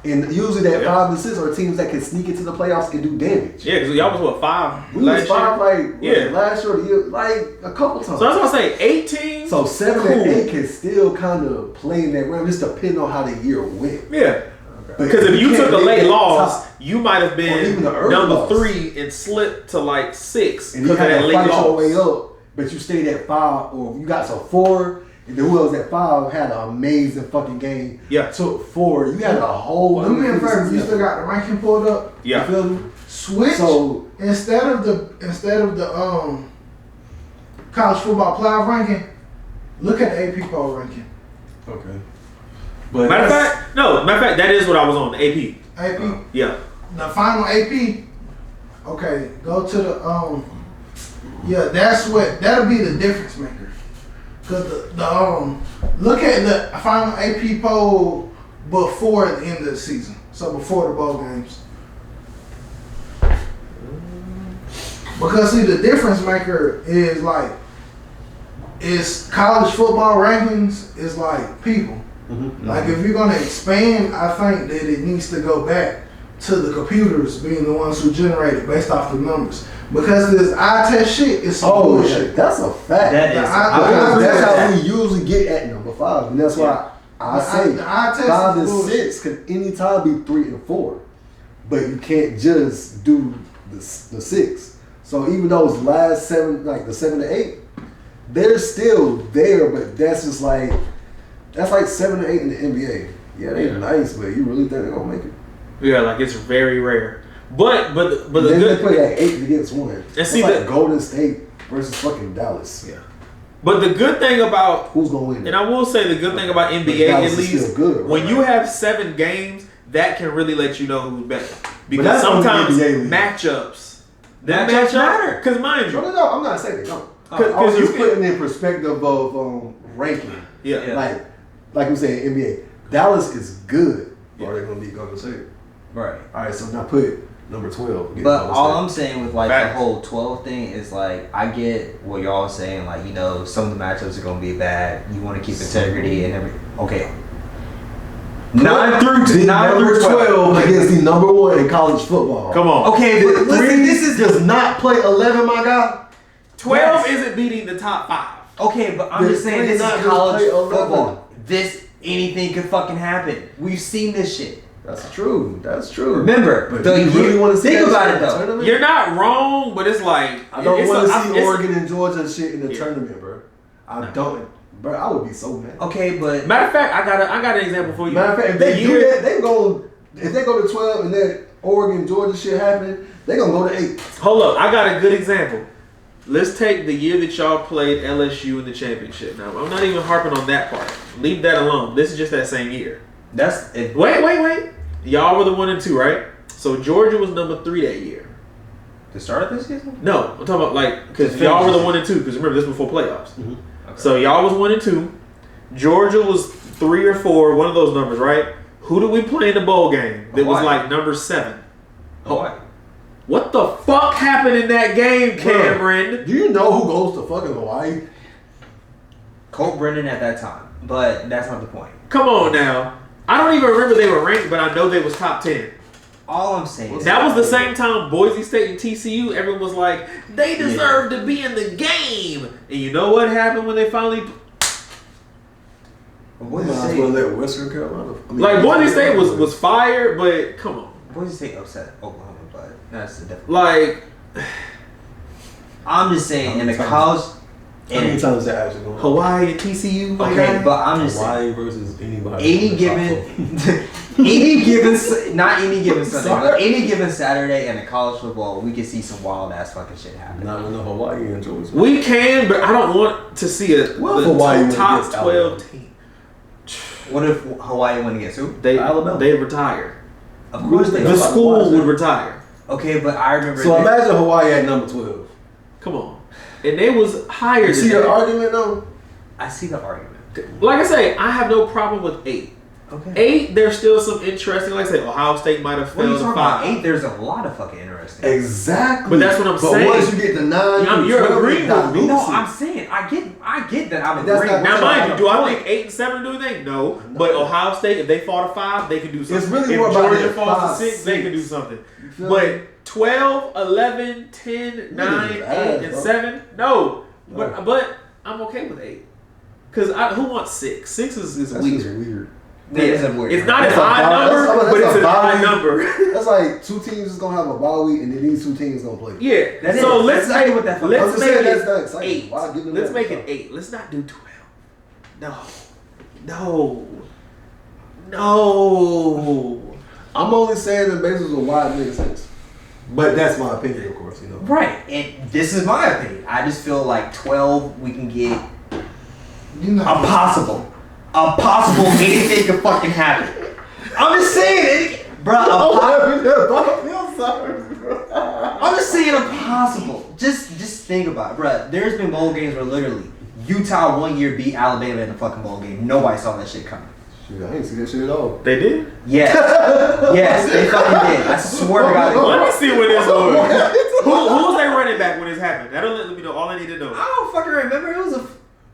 and usually that Yeah. 5 and 6 are teams that can sneak into the playoffs and do damage. Yeah, because y'all was what, 5 We last was 5 year? like last year or the year, like a couple times. So I was gonna say 8 teams. So 7 Cool. and 8 can still kind of play in that realm, just depending on how the year went. Yeah. But Because if you can't took a make late that loss, top, you might have Or been even the early number loss. 3 and slipped to like 6 and you because of had that to late fight your way loss. up, but you stayed at 5, or you got to 4, and then who else at 5 had an amazing fucking game. Yeah. Took 4. You had a whole. Do me a favor, you still got the ranking pulled up. Yeah. You feel me? Switch So instead of the college football playoff ranking, look at the AP poll ranking. okay. But Matter of fact, that is what I was on, the AP. AP, Yeah. the final AP. Okay, go to the yeah. That'll be the difference maker. Cause look at the final AP poll before the end of the season. So before the bowl games. Because see, the difference maker is like, it's college football rankings is like people. Mm-hmm. Like if you're gonna expand, I think that it needs to go back to the computers being the ones who generate it based off the numbers. Because this eye test shit is some bullshit. Yeah, that's a fact. That's how we usually get at number 5, and that's why I say 5 and 6 can anytime be 3 and 4, but you can't just do the 6. So even those last 7, like the 7 to 8, they're still there, but that's just like 7 to 8 in the NBA. Yeah, they're nice, but you really think they're gonna make it? Yeah, like it's very rare. But the then good they play at 8 against 1. And see like Golden State versus fucking Dallas. Yeah. But the good thing about who's gonna win? And I will say the good thing about NBA at least good, when you have 7 games, that can really let you know who's better. Because sometimes matchups matter. Because mind you, no, I'm not saying they don't. I was just putting in perspective of ranking. Yeah. Like we say in NBA, Dallas is good. Or they're gonna be Golden State. Right. All right. So now put number 12. But all I'm saying with like the whole 12 thing is like I get what y'all are saying. Like some of the matchups are gonna be bad. You want to keep integrity and everything. Okay. 9 through 12 against the number 1 in college football. Come on. Okay, but listen, this is does not play 11, my guy. 12 isn't beating the top 5. Okay, but I'm just saying this is college football. Anything could fucking happen. We've seen this shit. That's true. Remember, but you really want to think about it though. You're not wrong, but it's like I don't want to see Oregon and Georgia shit in the tournament, bro. I don't. Bro, I would be so mad. Okay, but matter of fact, I got an example for you. Matter of fact, if they do that, if they go to 12 and that Oregon Georgia shit happening, they gonna go to 8. Hold up, I got a good example. Let's take the year that y'all played LSU in the championship. Now, I'm not even harping on that part. Leave that alone. This is just that same year. Wait. Y'all were the 1 and 2, right? So Georgia was number 3 that year. The start of this season? No, I'm talking about because y'all were the 1 and 2. Because remember, this was before playoffs. Mm-hmm. Okay. So y'all was 1 and 2. Georgia was 3 or 4, one of those numbers, right? Who did we play in the bowl game? That was like number 7. Hawaii. What the fuck happened in that game, Cameron? Bro, do you know who goes to fucking Hawaii? Colt Brennan at that time, but that's not the point. Come on now. I don't even remember they were ranked, but I know they was top 10. All I'm saying is that was the same time Boise State and TCU, everyone was like, they deserve to be in the game. And you know what happened when they finally... Boise State let Western Carolina. Boise State was fired, but come on. Boise State upset Oklahoma, but that's the difference. Like, I'm just saying in the college. How many times is that actually going on? Hawaii and TCU. Okay, but I'm just Hawaii versus anybody. Any given Sunday, but any given Saturday in the college football, we can see some wild ass fucking shit happen. Not in the Hawaii and Georgia. We can, but I don't want to see the top 12 team. What if Hawaii went against who? Alabama. They retire. Of course they. The school would retire. Okay, but I remember. So imagine Hawaii at number 12. Come on. And they was higher. You see your argument though? I see the argument. Like I say, I have no problem with 8. Okay. 8, there's still some interesting. Like I say, Ohio State might have failed. What are you talking about? 8, there's a lot of fucking interesting. Exactly. But that's what I'm saying. But once you get to 9, you're agreeing with me. No, I'm saying I get that. I'm agreeing. Now, mind you, do I think 8 and 7 do anything? No. But Ohio State, if they fall to 5, they can do something. It's really if more about Georgia falls to 6, they can do something. But 12, 11, 10, 9, 8, and 7, no. But I'm okay with 8. Because who wants 6? 6 is weird. That isn't weird. It's not an odd number, but it's an odd number. That's like 2 teams is gonna have a bye week, and then these 2 teams gonna play. Yeah. So let's make it 8. Let's make it 8. Let's not do 12. No. I'm only saying the basis of why it makes sense. But that's my opinion, of course, Right. And this is my opinion. I just feel like 12 we can get a possible anything could fucking happen. I'm just saying I'm just saying impossible. Just think about it, bro. There's been bowl games where literally Utah one year beat Alabama in the fucking bowl game. Nobody saw that shit coming. Shit, I ain't see that shit at all. They did? Yes. Yes, they fucking did. I swear to God. Let me see what this was. Who was their running back when this happened? That'll let me know all I need to know. I don't fucking remember. It was a.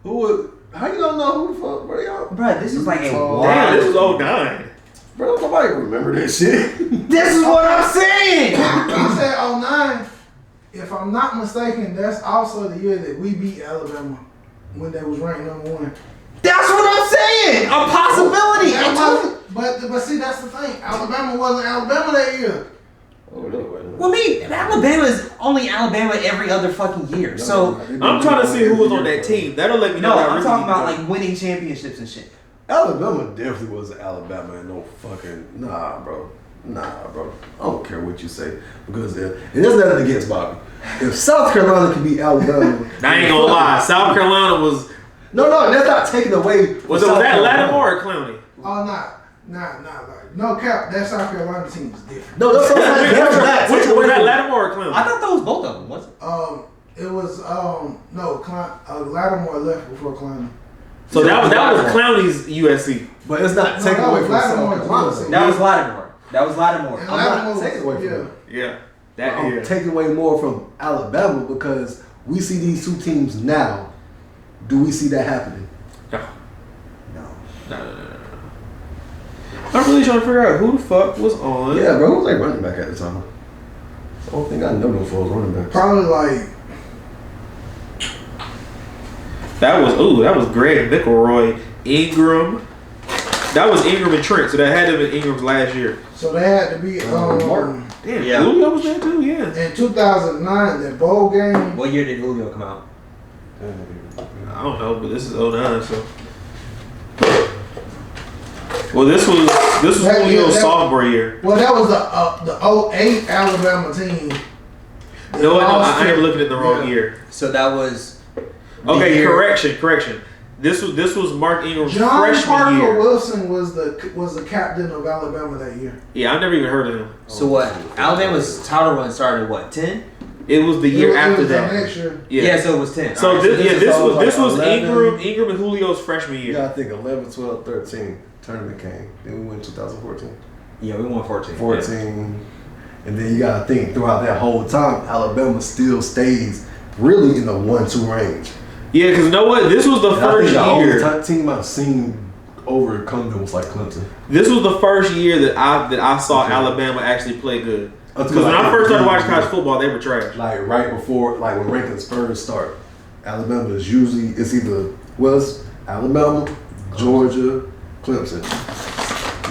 Who was? How you don't know who the fuck, bro? Y'all? Bruh, this was like a Damn, this was 09. Bro, nobody remember this shit. This is what I'm saying. You said 09. If I'm not mistaken, that's also the year that we beat Alabama when they was ranked #1. That's what I'm saying. A possibility. But see, that's the thing. Alabama wasn't Alabama that year. Oh, no, Well, Alabama is only Alabama every other fucking year. So I'm trying to see who was on that team. That'll let me know. no, I'm talking about like winning championships and shit. Alabama definitely was Alabama and no fucking nah, bro. I don't care what you say because it is nothing against Bobby. If South Carolina can beat Alabama, I ain't gonna lie. South Carolina was. No, that's not taking away. Was that Lattimore or Clowney? Oh, like, no cap. That South Carolina team is different. No, that's what I'm saying. Which was that, Lattimore or Clowney? I thought that was both of them, wasn't it? It was Lattimore left before Clowney. So that was Clowney's USC. But it's not taking away from South Carolina. That was Lattimore. And I'm Lattimore not taking away from them. Yeah. I'm taking away more from Alabama because we see these two teams now. Do we see that happening? No. No. I'm really trying to figure out who the fuck was on. Yeah, bro. Who was like running back at the time? I don't think I know those folks running backs. Probably like. That was Greg McElroy, Ingram. That was Ingram and Trent, so that had to have been Ingram's last year. So they had to be Martin. Damn, Yeah. Julio was there too, yeah. in 2009, that bowl game. What year did Julio come out? I don't know, but this is 09, so. Well, this was Julio's sophomore year. Well, that was the 08 Alabama team. No, I ain't looking at the wrong year. So that was. Okay, correction. This was Mark Ingram's John freshman Parker year. Wilson was the captain of Alabama that year. Yeah, I've never even heard of him. So what? Alabama's title run started what? 10? It was the year after that. Next year. Yeah. So it was 10. So All right, this was 11. Ingram and Julio's freshman year. Yeah, I think 11, 12, 13 tournament came. Then we went 2014. Yeah, we won 14. 14. Yeah. And then you got to think throughout that whole time, Alabama still stays really in the 1-2 range. Yeah, because you know what? This was the first I think year. the only team I've seen overcome them was like Clemson. This was the first year that I saw Alabama actually play good. Because when I first started watching college football, they were trash. Like right before, like when rankings first start, Alabama is usually it's either Alabama, Georgia, Clemson.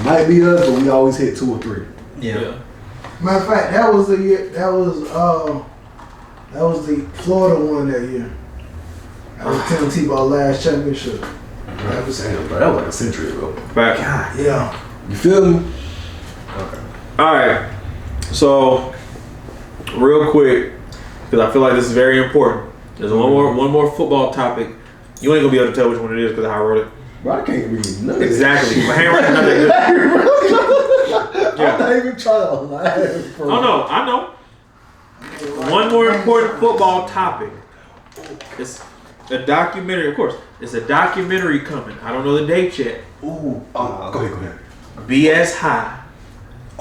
Might be us, but we always hit 2 or 3. Yeah. Matter of fact, that was the year. That was the Florida one that year. That was Tim Tebow's last championship. I'm just saying, bro, that was like a century ago. Right. God, yeah. You feel me? Okay. All right. So, real quick, because I feel like this is very important. There's one more football topic. You ain't gonna be able to tell which one it is because I wrote it. Bro, I can't read none. Exactly. My handwriting's not that good. I'm not even trying to laugh. Bro. Oh no, I know. One more important football topic. It's a documentary, of course. It's a documentary coming. I don't know the date yet. Ooh. Go ahead. BS High.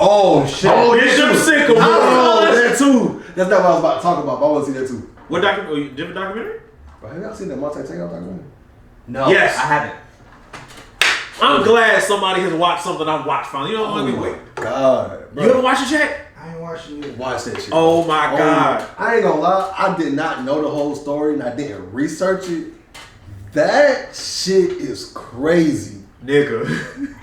Oh shit. Oh, Bishop Sycamore. Oh, that too. That's not what I was about to talk about, but I want to see that too. What documentary? Different documentary? Bro, have y'all seen that Monte-Takeout documentary? No. Yes. I haven't. I'm glad somebody has watched something I've watched finally. You know what? Oh my God. Bro. You ever watch it, Shaq? I ain't watching it. Watch that shit. Oh my God. I ain't gonna lie, I did not know the whole story and I didn't research it. That shit is crazy. Nigga.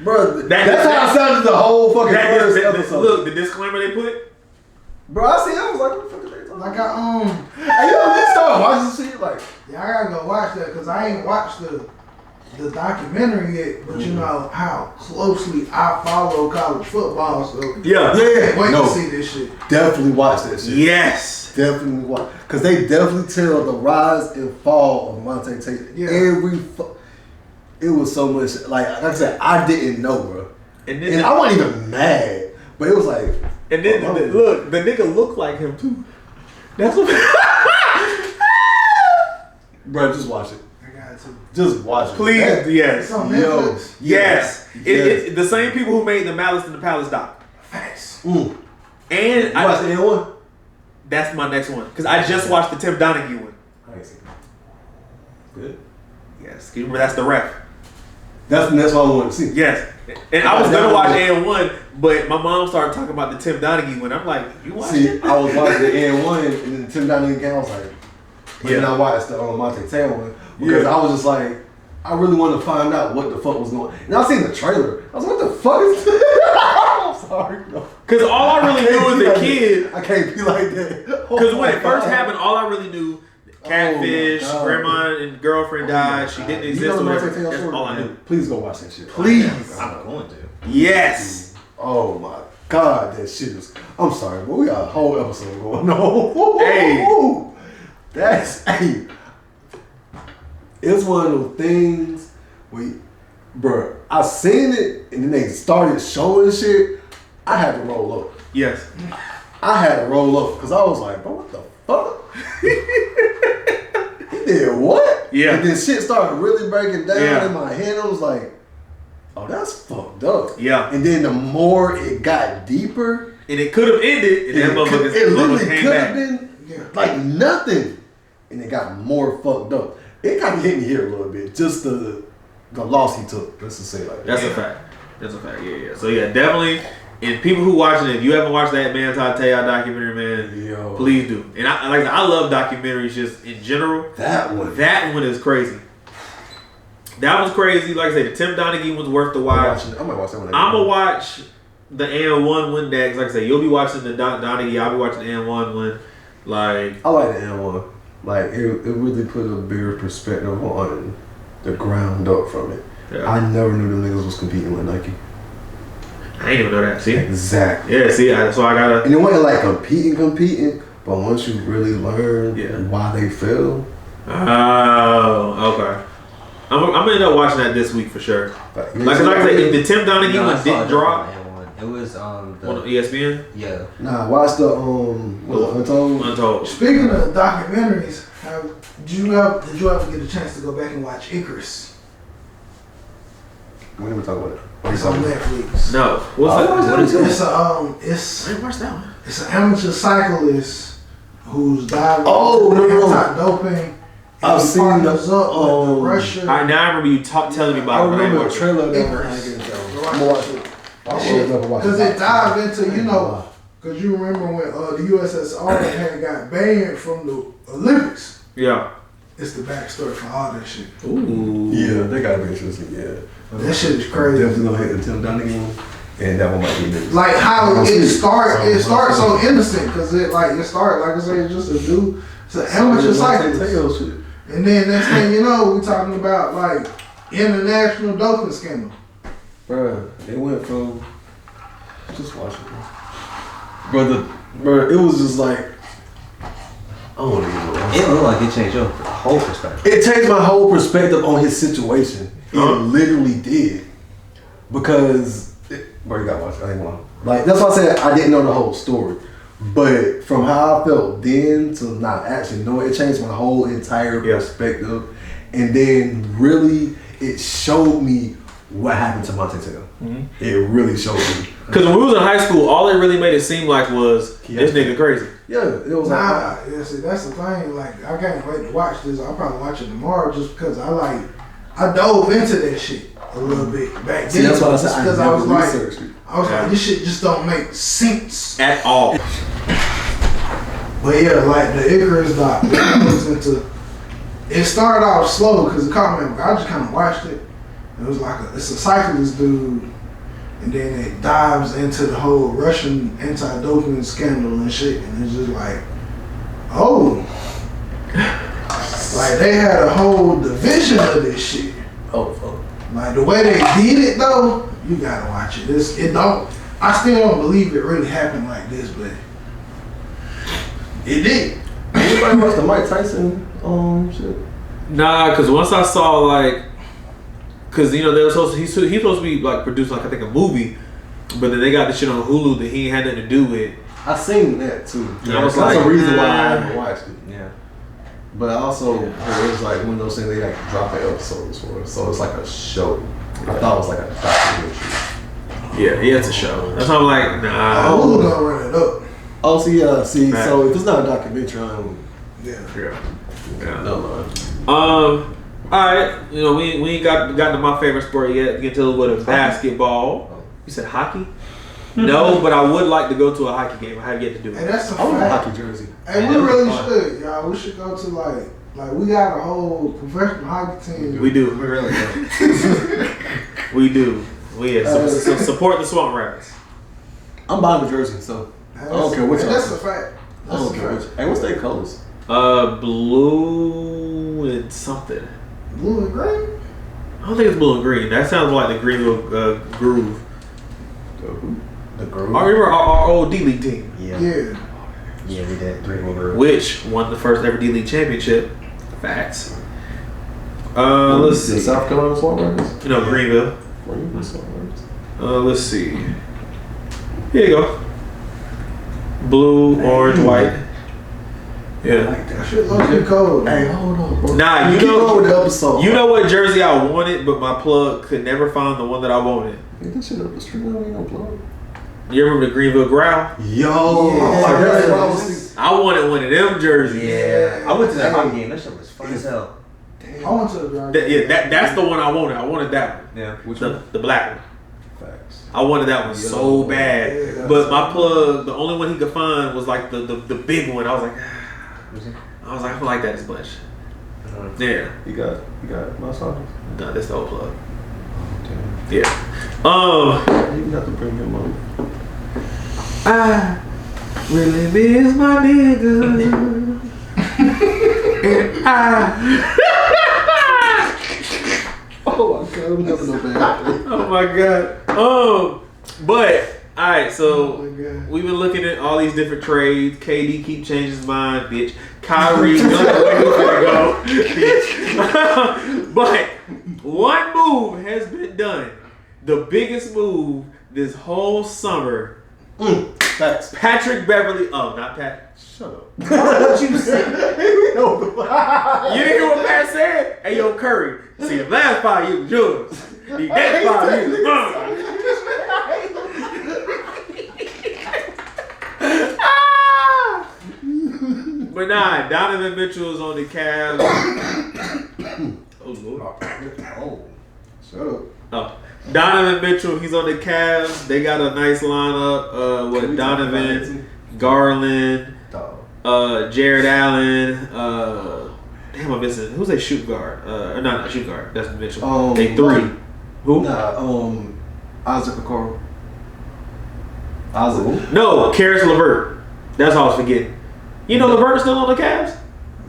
Bro, that's how it sounded the whole fucking first episode. Look, the disclaimer they put. Bro, I see. I was like, what the fuck are they talking Like about? Hey, yo, you start watching shit like. yeah, I gotta go watch that because I ain't watched the documentary yet. But you know how closely I follow college football, so Yeah. I can't wait to see this shit. Definitely watch that shit. Yes. Definitely watch. Because they definitely tell the rise and fall of Monte Takeout. Yeah. It was so much, like I said, I didn't know, bro. And I wasn't even mad, but it was like. And then look, the nigga looked like him too. That's what. Bro, just watch it. I got to. Just watch it. Please, yes. It's on Netflix. Yes. Yes. It's the same people who made the Malice in the Palace doc. Facts. Mm. And You watched the N1? that's my next one. Because I just watched the Tim Donaghy one. I ain't seen it. Good. Yes. Remember, that's the ref. That's what I wanted to see. Yes. And I was going to watch N1, but my mom started talking about the Tim Donaghy one. I'm like, you watched it? I was watching the N1 and then Tim Donaghy came. I was like, but then I watched the Monte Taylor one because I was just like, I really wanted to find out what the fuck was going on. And I seen the trailer. I was like, what the fuck is this? I'm sorry. Because all I really knew as a kid. I can't be like that. Because when it first happened, all I really knew, catfish, grandma and girlfriend died, she didn't exist. You know the Whatever. Monte Taylor That's story? all I knew. Please go watch that shit. Please. I'm going to. Yes. Oh my God, that shit is. I'm sorry, but we got a whole episode going on. Hey. That's hey. It's one of those things bruh, I seen it and then they started showing shit. I had to roll up. Yes. I had to roll up because I was like, bro, what the fuck? He did what? Yeah. And then shit started really breaking down Yeah. in my head. I was like, oh, that's fucked up. Yeah. And then the more it got deeper, And it could have ended, and that motherfucker literally came could back. have been like nothing. And it got more fucked up. It kind of hit me here a little bit. Just the loss he took. Let's just say it like that. That's a fact. That's a fact. Yeah. So yeah, definitely. And people who watching it, if you haven't watched that Man Tateo documentary, man, Yo. please do. And I love documentaries just in general. That one. That one is crazy. That was crazy. Like I said, the Tim Donaghy was worth the watch. I might watch that one. I'm gonna watch the N1 one next. Like I said, you'll be watching the Donaghy. I'll be watching the N1 one. Like I like the N1. Like it really put a bigger perspective on the ground up from it. yeah. I never knew them niggas was competing with Nike. I ain't even know that. See? Exactly. Yeah. See. So I gotta. And it wasn't like competing, but once you really learn why they fail. Oh, okay. I'm gonna end up watching that this week for sure. Like I said, if the Tim Donaghy one didn't drop. It was On ESPN? Yeah. Nah, watch the Untold. Untold. Speaking of documentaries, did you ever get a chance to go back and watch Icarus? We didn't talk about it. It's on Netflix. No. What's that? What is it? It's I didn't watch that one. It's an amateur cyclist who's diving Oh, no. anti-doping. I've seen the up with the Russia. Alright, now I remember you telling me I about it. remember the But trailer. Icarus. I'm gonna watch it. Because it dived into, because you remember when the USSR had got banned from the Olympics. yeah. It's the backstory for all that shit. Ooh. Yeah, they gotta be interesting. Yeah, That shit is crazy. Definitely gonna hit the Tim Donaghy one, and that one might be next. Like how it starts so innocent because it started like I say, it's just a dude. It's an amateur cyclist. And then next thing you know, we talking about like international doping scandal. Bruh, it went from just watch it, bro. It was just like I don't even know. It looked like it changed your whole perspective. It changed my whole perspective on his situation. It literally did because, bro, you gotta watch it. I ain't gonna. Like that's why I said I didn't know the whole story, but from how I felt then to not actually know it changed my whole entire perspective, and then really it showed me what happened to Monte Taylor. Mm-hmm. It really showed me. Because when we was in high school, all it really made it seem like was this nigga crazy. Yeah, it was see, that's the thing. Like, I can't wait to watch this. I'll probably watch it tomorrow just because I dove into that shit a little bit back then. That's what I said. Because I was like, this shit just don't make sense at all. But yeah, like the Icarus doc, it started off slow because it caught me. I just kind of watched it. It was like it's a cyclist dude, and then it dives into the whole Russian anti-doping scandal and shit, and it's just like, oh, like they had a whole division of this shit. Oh, fuck. Like the way they did it though, you gotta watch it. I still don't believe it really happened like this, but it did. Anybody watch the Mike Tyson shit? Nah, because once I saw because they were he's supposed to be like producing I think a movie, but then they got the shit on Hulu that he ain't had nothing to do with. I seen that too. Yeah, that's like, a reason why I haven't watched it. Yeah. But I also heard it was like one of those things they like dropping episodes for, so it's like a show. I thought it was like a documentary. Yeah, it's a show. That's why I'm like, nah. Who's gonna run it up? Oh, so if it's not a documentary, Yeah. No. All right. You know, we ain't got to my favorite sport yet. Get to a little bit of basketball. You said hockey? No, but I would like to go to a hockey game. I have yet to do it. And that's a I want a fact. hockey jersey. And we really should, y'all. We should go to like we got a whole professional hockey team. We do. We really do. We do. So support the Swamp Rats. I'm buying the jersey, so I don't care what y'all That's do. a fact. I don't care what. Hey, what's their colors? Blue and something. Blue and green? I don't think it's blue and green. That sounds like the Greenville Groove. The Groove. I remember our old D-League team. Yeah, we did. Greenville Groove. Which won the first ever D-League championship. Facts. Let's see. South Carolina Swamp Rapids? Greenville. Let's see. Here you go. Blue, orange, white. Yeah. That shit looks cold. Hey, hold on, bro. Nah, you know with the episode. You know what jersey I wanted, but my plug could never find the one that I wanted. Get that shit up the street. Ain't no plug. You remember the Greenville Growl? Yo, that's what I was thinking. I wanted one of them jerseys. Yeah, I went to that hockey game. That shit was fun as hell. I went to the That's the one I wanted. I wanted that one. Yeah, Which one? The black one. Facts. I wanted that one so bad. Yeah, But my plug, the only one he could find was like the big one. I was like, I don't like that as much. Yeah. You got my songs? No, that's the old plug. Damn. Yeah. You got to bring him up. I really miss my nigga. And Oh my god, I'm having no bad. oh my god. But alright, so Oh my God. we've been looking at all these different trades. KD keep changing his mind, bitch. Kyrie, don't know where he's gonna go, bitch. But one move has been done. The biggest move this whole summer. Facts. Patrick Beverly. Oh, not Pat. Shut up. What you say? You didn't hear what Pat said? Hey, yo, Curry. See, the last 5 years was yours. The next 5 years was mine. But nah, Donovan Mitchell is on the Cavs. Oh, Lord. Oh, Shut up. Oh. Donovan Mitchell, he's on the Cavs. They got a nice lineup with Donovan, Garland, Jared Allen. Damn, I'm missing. Who's a shoot guard? Not shoot guard. That's Mitchell. They three. Who? Isaac Okoro. Isaac. No, Karis LeVert. That's all I was forgetting. You know LeVert's still on the Cavs?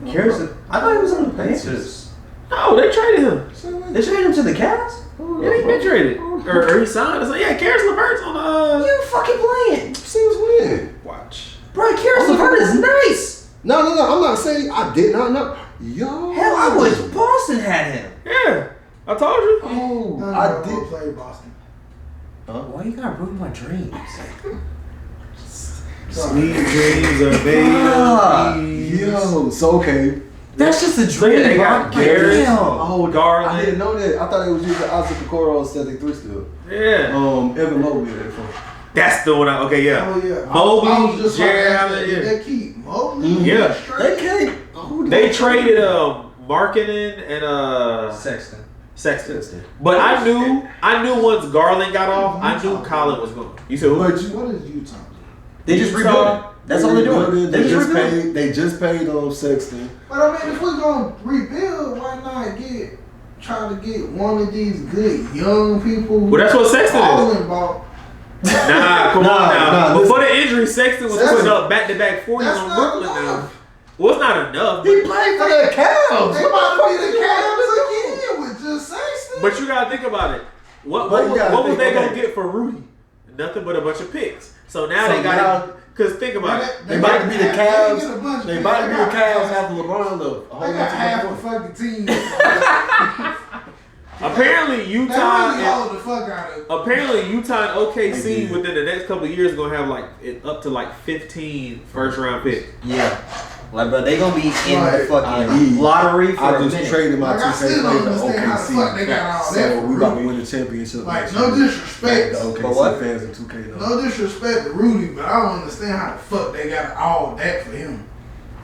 Karis, I thought he was on the Pacers. No, they traded him. They traded him to the Cavs? Yeah, he been traded. Or he signed. So yeah, Karis LeVert's on the. You fucking playing. Since when? Watch. Bro, Karis LeVert is nice. No. I'm not saying I did not know. Yo. Hell, I wish Boston had him. Yeah, I told you. Oh, I did play Boston. Why you gotta ruin my dreams? Sweet dreams are made. Yo, so okay. That's just a So yeah, dream. they got Garrett. Oh, Garland. I didn't know that. I thought it was using Isaac Okoro on 73 still. Yeah. Evan Mobley there for. That's the one. Okay, yeah. Oh yeah. Mobley, I was just Jared like, Allen, did yeah. they keep Mobley? Yeah. Straight? They can't. They traded Markkanen and Sexton. But I knew once Garland got off, I knew Colin was going. You said who? What is Utah? They just rebuilt it. That's all they're doing. They just paid Sexton. But I mean, if we're gonna rebuild, why not try to get one of these good young people? Well, that's what Sexton is. Involved. Nah, come on now. Nah, Before the injury, Sexton was putting up back-to-back 40s That's on not Brooklyn now. enough. Well, it's not enough. He played for the Cavs. They about to be the Cavs again with just Sexton. But you gotta think about it. What But you gotta was think, they gonna okay. get for Rudy? Nothing but a bunch of picks. So now So they got because think about it. They about to be the Cavs. They get a bunch of They picks. about to be the They got Cavs half- after LeBron left. A whole They got bunch half of the fucking team. Apparently They Utah. really hold the fuck out of it. Apparently Utah and They OKC did. within the next couple of years gonna have like up to like 15 first round picks. Yeah. Like, bro, they gonna be in Right. the fucking lottery for I a just minute. traded my Like, I 2K still don't player to understand how the fuck they got all OKC. that So for we about to Rudy. win the championship. Like, next no year. disrespect. The For OKC what? fans in 2K. No disrespect to Rudy, but I don't understand how the fuck they got all that for him.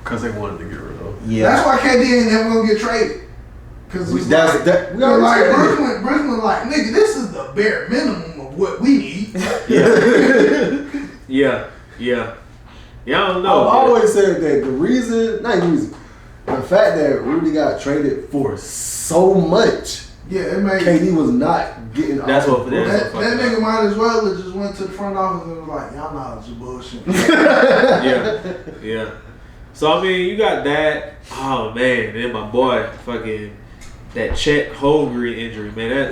Because they wanted to get rid of him. Yeah. That's why KD ain't never gonna get traded. Cause it's That's like, that. We like already said it. Bruce was like, nigga, this is the bare minimum of what we need. Yeah. I don't I've know. always said that the reason, not reason, the fact that Rudy got traded for so much, Yeah, it made KD was not getting. That's all what the it is. that nigga might as well have just went to the front office and was like, y'all know it's bullshit. Yeah. So I mean, you got that. Oh man, and then my boy, fucking that Chet Holmgren injury, man.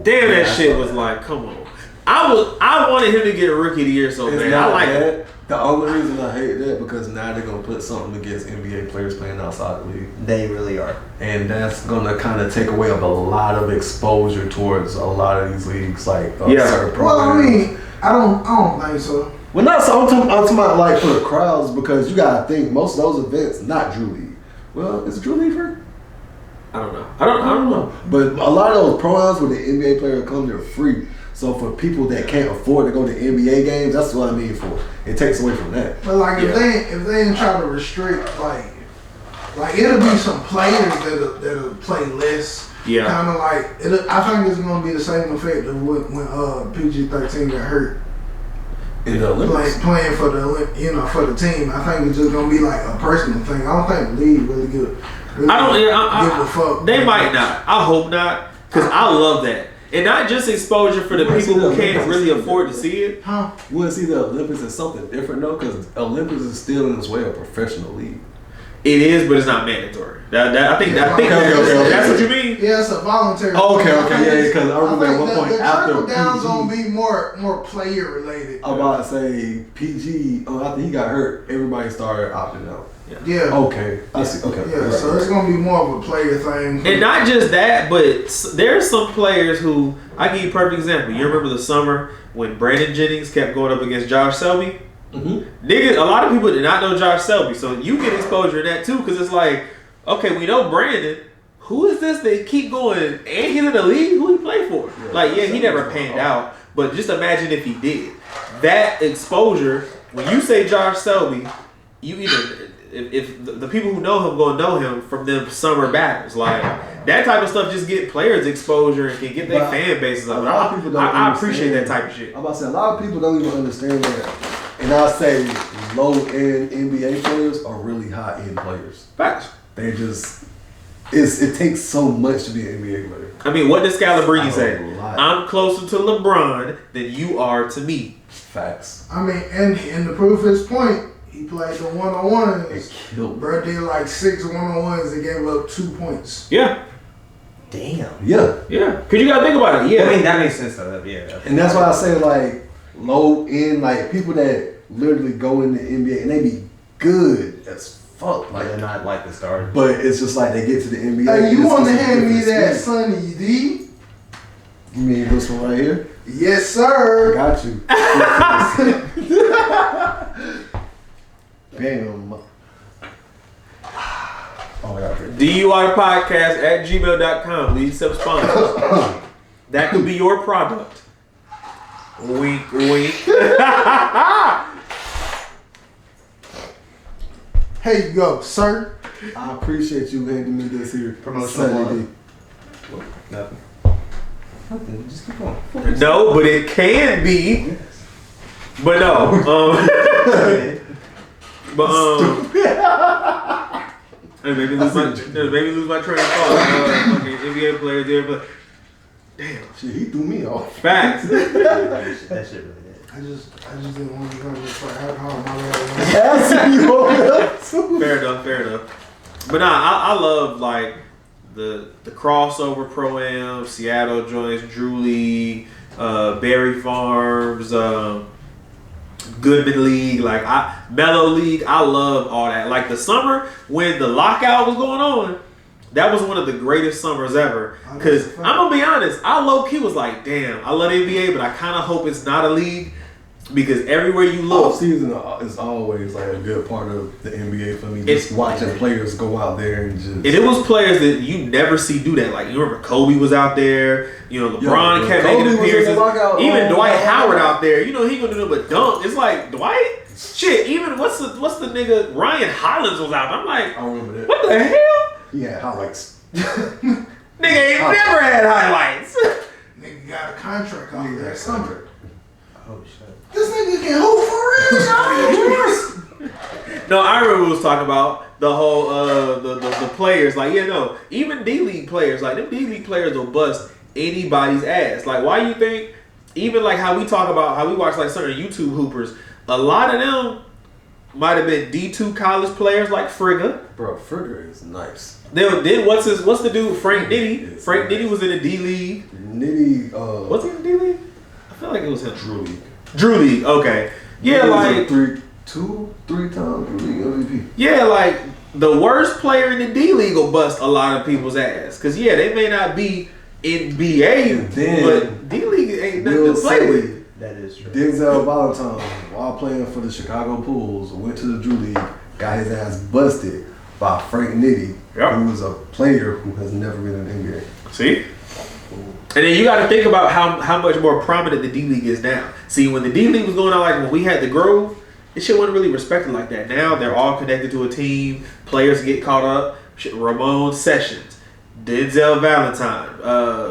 That shit was like, come on. I wanted him to get a Rookie of the Year so It's bad. not I like that. it. The only reason I hate that because now they're gonna put something against NBA players playing outside the league, They really are. and that's gonna kind of take away a lot of exposure towards a lot of these leagues, like Yeah. certain Well, I programs. mean, I don't think so. Well, not so. I'm talking about like for the crowds because you gotta think most of those events not Drew League. Well, is Drew League free? I don't know. I don't know. But a lot of those programs where the NBA player come, they're free. So for people that can't afford to go to NBA games, that's what I mean for. It takes away from that. But like if they ain't try to restrict like it'll be some players that'll play less. Yeah. Kind of like I think it's gonna be the same effect of when PG-13 got hurt. In the Olympics. Playing for the team. I think it's just gonna be like a personal thing. I don't think the league really give a fuck. They might not. I hope not. Because I love that. And not just exposure for the people who can't really afford to see it. Huh? You want to see the Olympics as something different though, because Olympics is still in its way a professional league. It is, but it's not mandatory. I think Okay. that's what you mean. Yeah, it's a voluntary. Okay, because I remember at one point the after trickle down's PG, gonna be more player related. I'm about to say PG. After he got hurt, everybody started opting out. Yeah. Okay, I see. Okay, Yeah, so it's gonna be more of a player thing. And not just that, but there's some players who, I give you a perfect example. You remember the summer when Brandon Jennings kept going up against Josh Selby? Mm-hmm. Niggas, a lot of people did not know Josh Selby, so you get exposure in that too, because it's like, okay, we know Brandon. Who is this that keep going? And he's in the league? Who he play for? He never panned out, but just imagine if he did. That exposure, when you say Josh Selby, you either, if the people who know him gonna know him from them summer battles, like that type of stuff, just get players exposure and can get their fan bases up. I appreciate that type of shit. I'm about to say a lot of people don't even understand that. And I say low end NBA players are really high end players. Facts. They just it takes so much to be an NBA player. I mean, what does Scalabrine say? A lot. I'm closer to LeBron than you are to me. Facts. I mean, and to prove his point, he played the It one-on-ones. killed. Bro did like 6 one-on-ones and gave up 2 points. Yeah. Damn. Yeah. Cause you gotta think about it. Yeah. I mean, that makes sense though. Yeah. And that's why I say like low end, like people that literally go in the NBA and they be good as fuck. Like They're not like the stars. but it's just like they get to the NBA. Hey, you it's want to just a hand me different that speed. Sonny D? You mean this one right here? Yes, I sir. got you. Bam. Oh, I got it. DUI podcast at gmail.com. We accept sponsors. That could be your product. Wink, wink. Here you go, sir. I appreciate you handing me this here. Promotional Sunny love. D. Nothing. Nothing. Just keep going. No, but it can be. But no. Maybe lose my train of thought. Fucking NBA players there, but damn. Shit, he threw me off. Facts. That shit really did. I just didn't want to go for alcohol. My Fair enough. But nah, I love like the crossover pro-am, Seattle joints, Drew League, Berry Farms, Goodman League, like Mellow League. I love all that. Like the summer when the lockout was going on, that was one of the greatest summers ever. Because I'm gonna be honest, I low key was like, damn, I love the NBA, but I kind of hope it's not a league. Because everywhere you look, off season is always like a good part of the NBA for me. Just watching players go out there and just. And it was players that you never see do that. Like you remember Kobe was out there. You know LeBron kept making appearances. Even Dwight Howard out there. You know he gonna do nothing but dunk. It's like Dwight. Shit. Even what's the nigga Ryan Hollins was out there. I'm like, I remember that. What the hell? He had highlights. Nigga ain't never had highlights. Nigga got a contract off that summer. Oh shit. This nigga can hoop for real. No, I remember we was talking about the whole the players. Like, even D-League players, like them D-League players will bust anybody's ass. Like, why you think, even like how we talk about how we watch like certain YouTube hoopers, a lot of them might have been D2 college players like Frigga. Bro, Frigga is nice. Then what's the dude Frank Nitty? Frank Nitty was in the D-League. Nitty was he in the D-League? I feel like it was him. Drew League, okay. Yeah, like 3 times Drew League MVP. Yeah, like the worst player in the D League will bust a lot of people's ass. Cause they may not be NBA, but D League ain't nothing to play with. That is true. Denzel Valentine, while playing for the Chicago Bulls, went to the Drew League, got his ass busted by Frank Nitty, who was a player who has never been in the NBA. See? And then you got to think about how much more prominent the D League is now. See, when the D League was going on, like when we had the Grove, this shit wasn't really respected like that. Now they're all connected to a team. Players get caught up. Ramon Sessions, Denzel Valentine.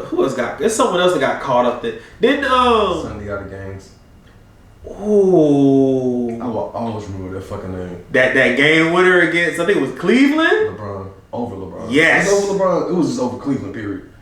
Who else got? There's someone else that got caught up. That didn't. Sunday out of games. Ooh. I will always remember that fucking name. That game winner against, I think it was Cleveland. LeBron over LeBron. Yes. It was over LeBron. It was just over Cleveland. Period.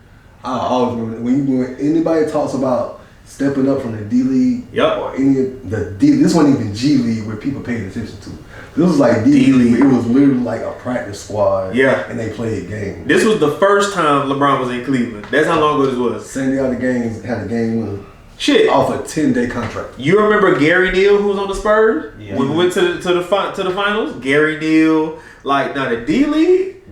I always remember when anybody talks about stepping up from the D League or any of the D. This wasn't even G League where people paid attention to. This was like D League. It was literally like a practice squad. Yeah, and they played games. This was the first time LeBron was in Cleveland. That's how long ago this was. Sunday out of games had a game winner. Shit, off a 10-day contract. You remember Gary Neal, who was on the Spurs? Yeah. When we went to the finals, Gary Neal. Like now the D League,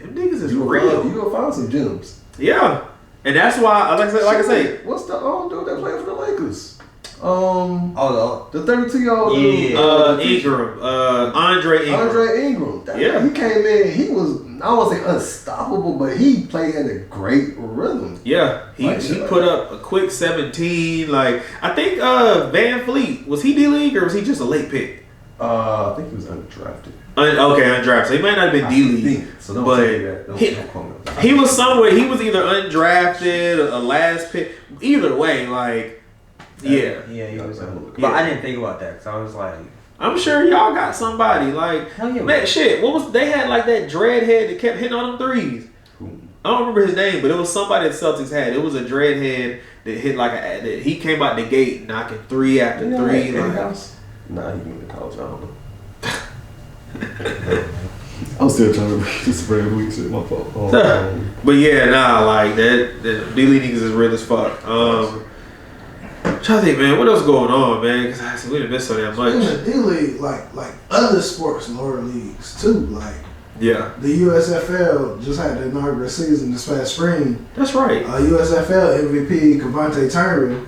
them niggas is real. You gonna find some gems. Yeah, and that's why like I say, what's the dude that played for the Lakers? The 32-year-old dude. Ingram. Andre Ingram. He came in. He was, I won't say unstoppable, but he played at a great rhythm. Yeah, he put up a quick 17. Like I think Van Fleet, was he D League or was he just a late pick? I think he was undrafted. Okay, undrafted. So he might not have been D League. So don't say that. Don't he was somewhere. He was either undrafted, a last pick. Either way, like. Yeah, he was. But I didn't think about that because I was like, I'm sure y'all got somebody like, man, shit. What was they had like that dreadhead that kept hitting on them threes? I don't remember his name, but it was somebody that Celtics had. It was a dreadhead that hit like that he came out the gate knocking 3 after 3. Nah, he went to college. I don't know. I'm still trying to read this for every week. My fault. But yeah, like that D League niggas is real as fuck. I'm trying to think, man, what else going on, man? Because we didn't miss so damn much. In the D League, like other sports lower leagues too, like the USFL just had the inaugural season this past spring. That's right. USFL MVP Cavante Turner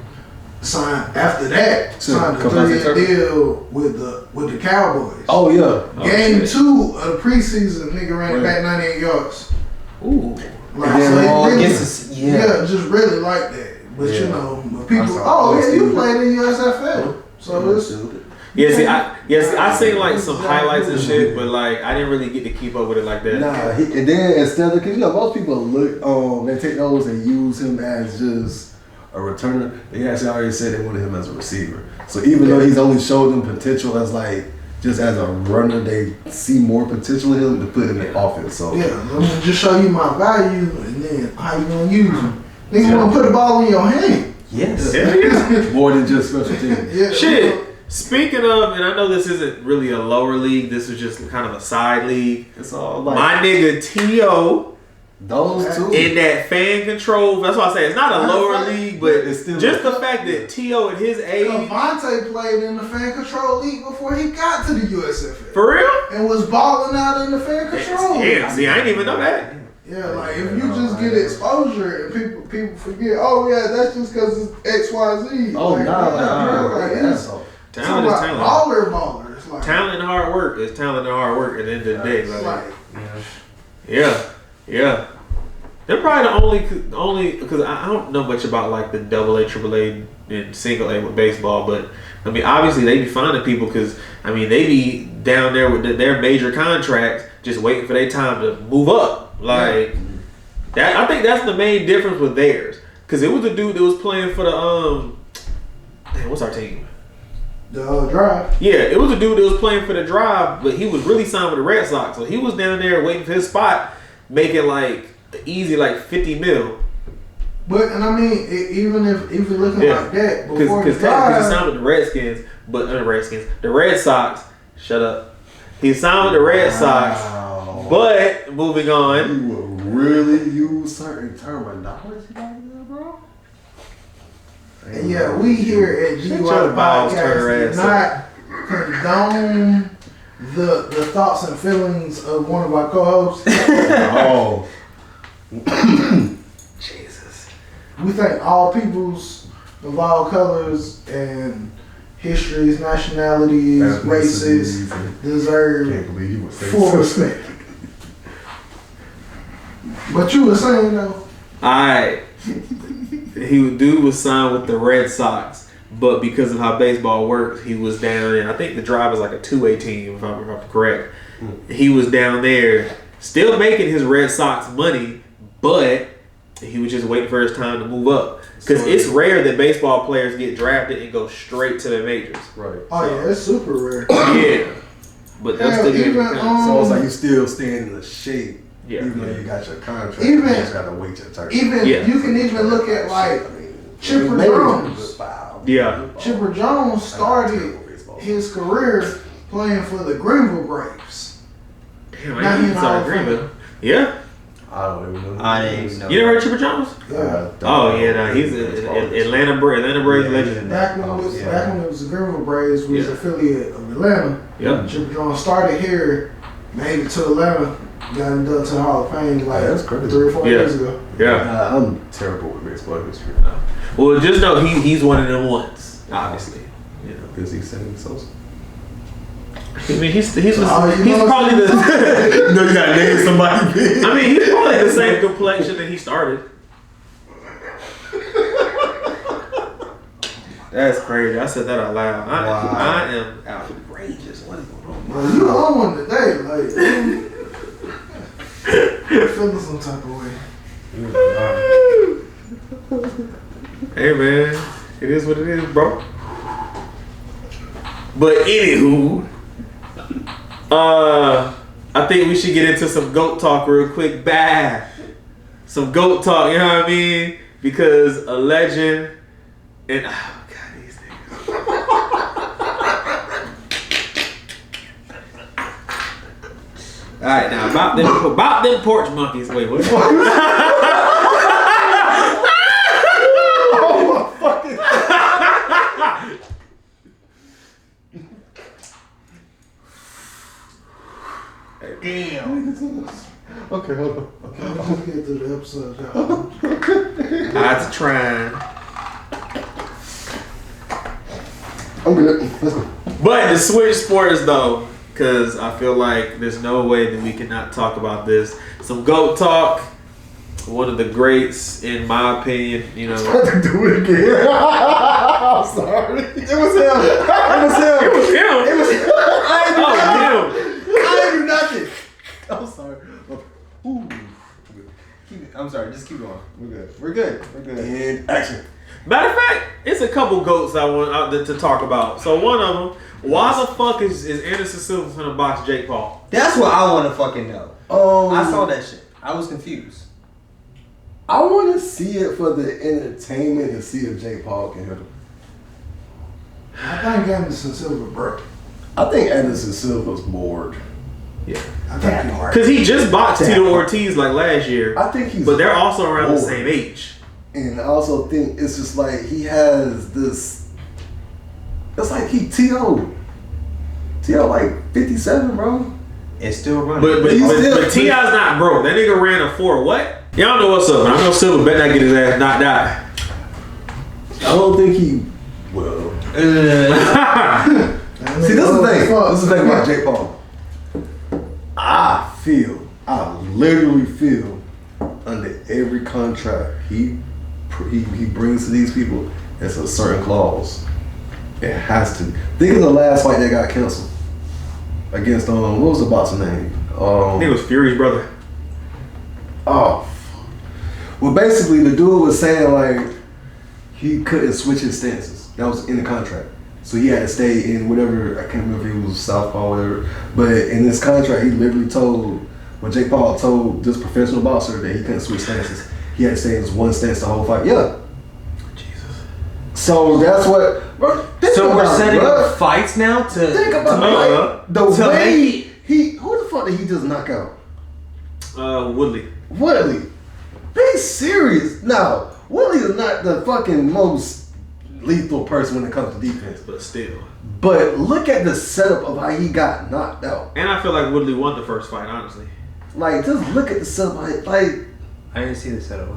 signed after that signed a 3-year deal with the Cowboys. Oh yeah. Game 2 of the preseason, nigga ran back 98 yards. Ooh. Just really like that. But you know, people. You played in USFL, so it's. I seen like some highlights and shit, but like I didn't really get to keep up with it like that. Nah, and then instead of, because most people look, they take those and use him as just a returner. They actually already said they wanted him as a receiver. So even though he's only showed them potential as like just as a runner, they see more potential in him to put in the offense. So let me just show you my value, and then how you gonna use him. Nigga want to put the ball in your hand. Yes. More than just special teams. Shit. Speaking of, and I know this isn't really a lower league. This is just kind of a side league. It's all like my nigga T.O. Those two in that fan control. That's why I say it's not a lower league, but it's still just the fact that T.O. at his age. Cavante played in the fan control league before he got to the USFL. For real? And was balling out in the fan control. Yeah. See, I didn't even know that. Yeah, like if you just get exposure and people forget, oh yeah, that's just because it's XYZ. Oh, like, it's talent is talent. Ballers. Like, talent and hard work is talent and hard work at the end of the day. Like, yeah. They're probably the only because I don't know much about like the AA, AAA, and single A with baseball, but I mean obviously they be finding people because I mean they be down there with their major contracts just waiting for their time to move up. Like that, I think that's the main difference with theirs because it was a dude that was playing for the what's our team? The Drive. Yeah, it was a dude that was playing for the Drive, but he was really signed with the Red Sox, so he was down there waiting for his spot, making like easy like 50 mil. But and I mean, even looking like that, before because technically he signed with the Redskins, but the Red Sox. Shut up. He signed with the Red Sox, but moving on. You would really use certain terminology like that, bro? And yeah, we here at DUI Podcast do not condone the thoughts and feelings of one of our co-hosts. Oh. Jesus. We think all peoples of all colors and histories, nationalities, races deserve full respect. But you were saying though, dude was signed with the Red Sox, but because of how baseball works, he was down in, I think the Drive is like a 2A team, if I'm correct. He was down there still making his Red Sox money, but he was just waiting for his time to move up. Because it's rare that baseball players get drafted and go straight to the majors. Right. Oh yeah, it's super rare. Yeah. But that's still even, so it's like you still staying in the shape. Yeah. Even though you got your contract, even, you just gotta wait your turn. Even you can even look at like Chipper Jones. Yeah. Chipper Jones started his career playing for the Greenville Braves. Damn, I didn't start Greenville. Yeah. I don't even know. I didn't even know. You never heard Chipper Jones? Yeah. He's an Atlanta Braves legend. Back when it was the Greenville Braves, we was affiliate of Atlanta. Yeah. Chipper Jones started here, made it to Atlanta, got inducted to the Hall of Fame like that's crazy. 3 or 4 years ago. Yeah. I'm terrible with baseball history. Well, just know he's one of them ones, obviously. You know, because he's saying so. I mean, he's probably the. No, you gotta name somebody. I mean, he's probably the same complexion that he started. That's crazy. I said that out loud. I am outrageous. What is going on? Well, you on one today, like feeling some type of way. Hey man, it is what it is, bro. But anywho, I think we should get into some GOAT talk real quick. Some GOAT talk, you know what I mean? Because a legend and oh god, these niggas. All right, now about them porch monkeys. Wait, what? Damn. Okay, hold on. Let's get through the episode, y'all. I had to try. I'm good. Let's go. But to switch sports though, because I feel like there's no way that we cannot talk about this. Some GOAT talk. One of the greats, in my opinion, you know. I had to do it again. I'm sorry. It was him. I didn't do nothing. I'm sorry. Ooh. I'm sorry, just keep going. We're good. And action. Matter of fact, it's a couple GOATs I want to talk about. So one of them, why the fuck is Anderson Silva gonna box Jake Paul? That's what I want to fucking know. I saw that shit. I was confused. I want to see it for the entertainment to see if Jake Paul can hit him. I think Anderson Silva broke. I think Anderson Silva's bored. Yeah. I think Because he just boxed Tito Ortiz like last year. I think he's But they're also around bored. the same age. And I also think it's just like he has this. It's like he T.O. like 57, bro. It's still running. But T.I.'s not broke. That nigga ran a 4 what? Y'all know what's up. I know Silver bet not get his ass knocked out. I don't think he will. See, this is the thing. This is the thing about Jake Paul. I literally feel under every contract he brings to these people, it's a certain clause. It has to. Think of the last fight that got canceled against what was the boxer name? I think it was Fury's brother. Oh, well, basically the dude was saying like he couldn't switch his stances. That was in the contract, so he had to stay in whatever. I can't remember if he was southpaw or whatever. But in this contract, he literally told. When Jake Paul told this professional boxer that he couldn't switch stances, he had to stay in his one stance the whole fight. Yeah. Jesus. So that's what. Bro, so we're setting up fights now to think about the way he. Who the fuck did he just knock out? Woodley. Be serious. Now, Woodley is not the fucking most lethal person when it comes to defense, but still. But look at the setup of how he got knocked out. And I feel like Woodley won the first fight, honestly. Like, just look at the setup. Like I didn't see the setup.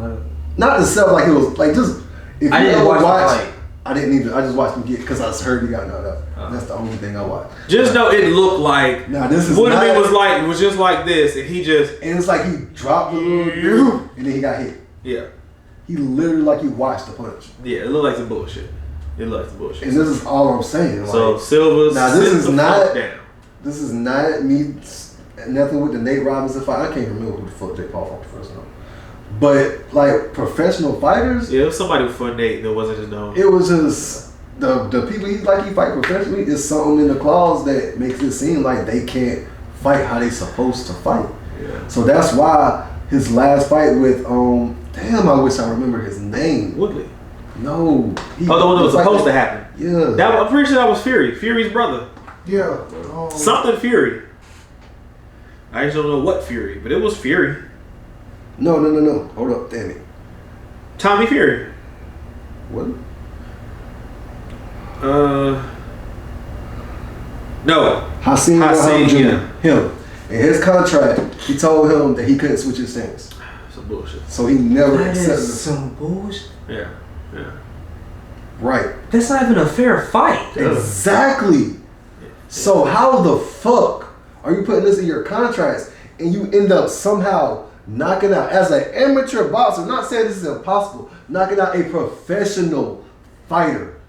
Not the setup like it was like just. If I didn't watch the fight. I didn't either. I just watched him get because I heard he got knocked out. That's the only thing I watched. Just know it looked like. Nah, this is Woodley was just like this, and he just. And it's like he dropped a little bit, and then he got hit. Yeah. He literally like he watched the punch. Yeah, it looked like some bullshit. And this is all I'm saying. So like, Silva's now this is not down. This is not me. Nothing with the Nate Robinson fight. I can't remember who the fuck Jake Paul fought the first time. But like professional fighters, yeah, it was somebody for Nate that wasn't just known. It was just the people he fight professionally is something in the clause that makes it seem like they can't fight how they supposed to fight. Yeah. So that's why his last fight with damn, I wish I remember his name. Woodley. No. The one that was supposed to happen. Yeah. I'm pretty sure that was Fury. Fury's brother. Yeah. Something Fury. I just don't know what Fury, but it was Fury. No. Hold up, damn it. Tommy Fury. What? No. Hasim Jr. Yeah. Him. In his contract, he told him that he couldn't switch his stance. Some bullshit. So he never accepted it. Some bullshit. Yeah. Right. That's not even a fair fight. Exactly. So how the fuck are you putting this in your contracts and you end up somehow knocking out, as an amateur boxer, not saying this is impossible, knocking out a professional fighter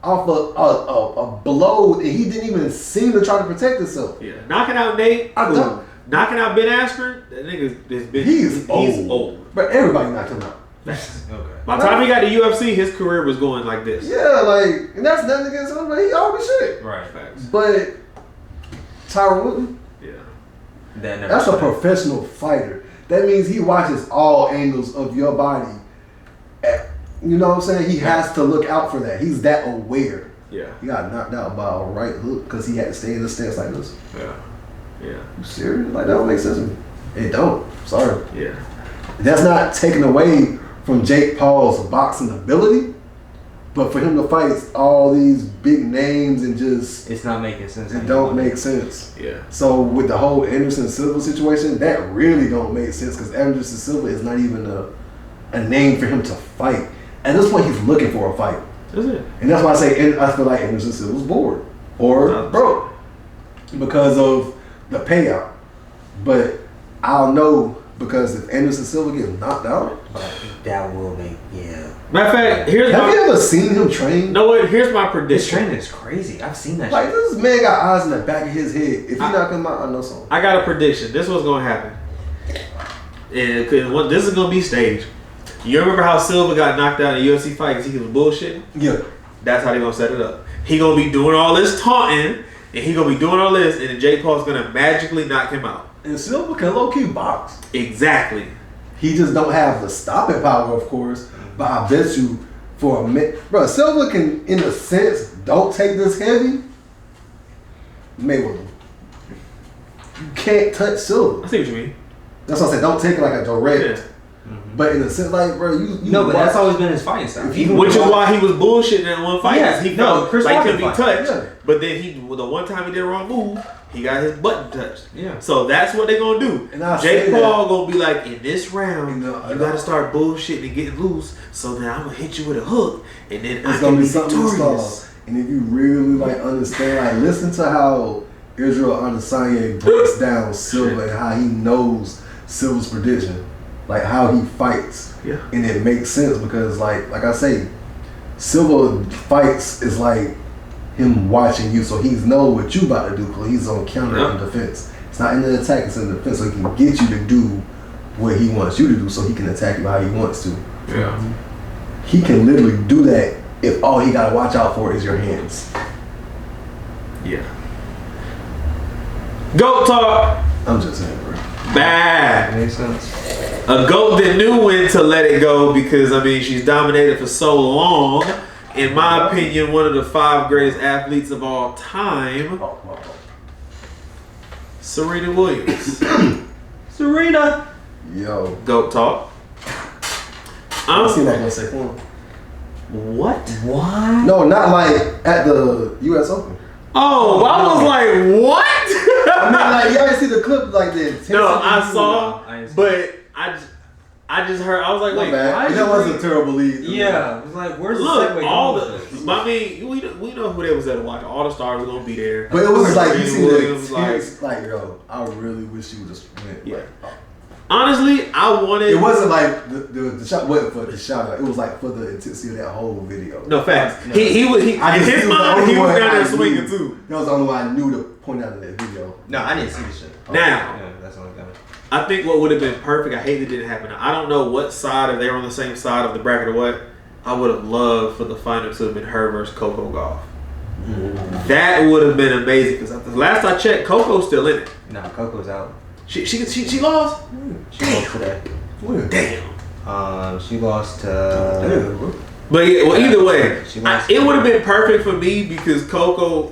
off a blow and he didn't even seem to try to protect himself. Yeah. Knocking out Nate. Knocking out Ben Askren. That nigga he's old. But everybody knocked him out. Okay. By the time he got to UFC, his career was going like this. Yeah, like, and that's nothing against him, but he always shit. Right, facts. But Tyron Woodley, that's a professional fighter. That means he watches all angles of your body. You know what I'm saying? He has to look out for that. He's that aware. Yeah. He got knocked out by a right hook because he had to stay in the stance like this. Yeah. You serious? Like, that don't make sense to me. It don't. Sorry. Yeah. That's not taken away from Jake Paul's boxing ability, but for him to fight all these big names and just... It's not making sense. It don't make sense. Yeah. So with the whole Anderson Silva situation, that really don't make sense because Anderson Silva is not even a name for him to fight. At this point, he's looking for a fight. That's it. And that's why I feel like Anderson Silva's bored or broke because of the payout. But I'll know because if Anderson Silva gets knocked out, that will make Matter of fact, have you ever seen him train? No, here's my prediction. This training is crazy. I've seen that. Like, this man got eyes in the back of his head. If he knock him out, I know something. I got a prediction. This is what's gonna happen. And this is gonna be staged. You remember how Silva got knocked out in a UFC fight because he was bullshitting? Yeah. That's how they gonna set it up. He gonna be doing all this taunting, and he gonna be doing all this, and then Jake Paul's gonna magically knock him out. And Silva can low-key box. Exactly. He just don't have the stopping power, of course. But I bet you for a minute, bro, Silva can, in a sense, don't take this heavy. Mayweather. You can't touch Silva. I see what you mean. That's what I said. Don't take it like a direct. Yeah. But in a sense, like, bro, you no, but that's always been his fighting style. Which is why he was bullshitting in one fight. Yeah, he felt Chris like he Walker couldn't be fight. touched. Yeah. But then the one time he did a wrong move, He got his button touched. Yeah. So that's what they're gonna do. And I Jake say Paul gonna be like, in this round, You you know, gotta start bullshitting and getting loose. So then I'm gonna hit you with a hook, and then I it's can gonna be be something to victorious. start. And if you really like understand, like listen to how Israel Adesanya breaks down Silva and how he knows Silva's prediction, like how he fights. Yeah. And it makes sense because like I say, Silva fights is like him watching you, so he's know what you about to do because he's on counter and defense. It's not in the attack, it's in the defense, so he can get you to do what he wants you to do, so he can attack you how he wants to. Yeah. He can literally do that if all he gotta watch out for is your hands. Yeah. GOAT talk. I'm just saying, bro. Bad. Makes sense. A GOAT that knew when to let it go because, I mean, she's dominated for so long. In my opinion, one of the 5 greatest athletes of all time, Serena Williams. Serena. Yo. GOAT talk. I seen that one say for him. What? What? No, not like at the U.S. Open. Oh, I was like, what? I mean, like, y'all didn't see the clip like this. No, I saw, I didn't see but I just heard. I was like, wait, why that was a terrible lead. Yeah. It was like, where's the Look, segue all going the. with this? I mean, we know who they was there to watch. All the stars were gonna be there. But it was like you see Williams, the like, yo, I really wish you would just went. Yeah. Like, Honestly, I wanted. it wasn't like the shot wasn't for the shout out. It was like for the intensity of that whole video. No facts. No. He in his mind he was down there swinging too. That was the only one I knew to point out in that video. No, I didn't see the shit. Now, Yeah, that's the only thing. I think what would have been perfect. I hate that it didn't happen. I don't know what side, if they were on the same side of the bracket or what. I would have loved for the final to have been her versus Coco Gauff. That would have been amazing because last I checked, Coco's still in it. No, Coco's out. She lost. She lost today. Damn. She lost to. But yeah, well, either way, She lost it would have been perfect for me because Coco,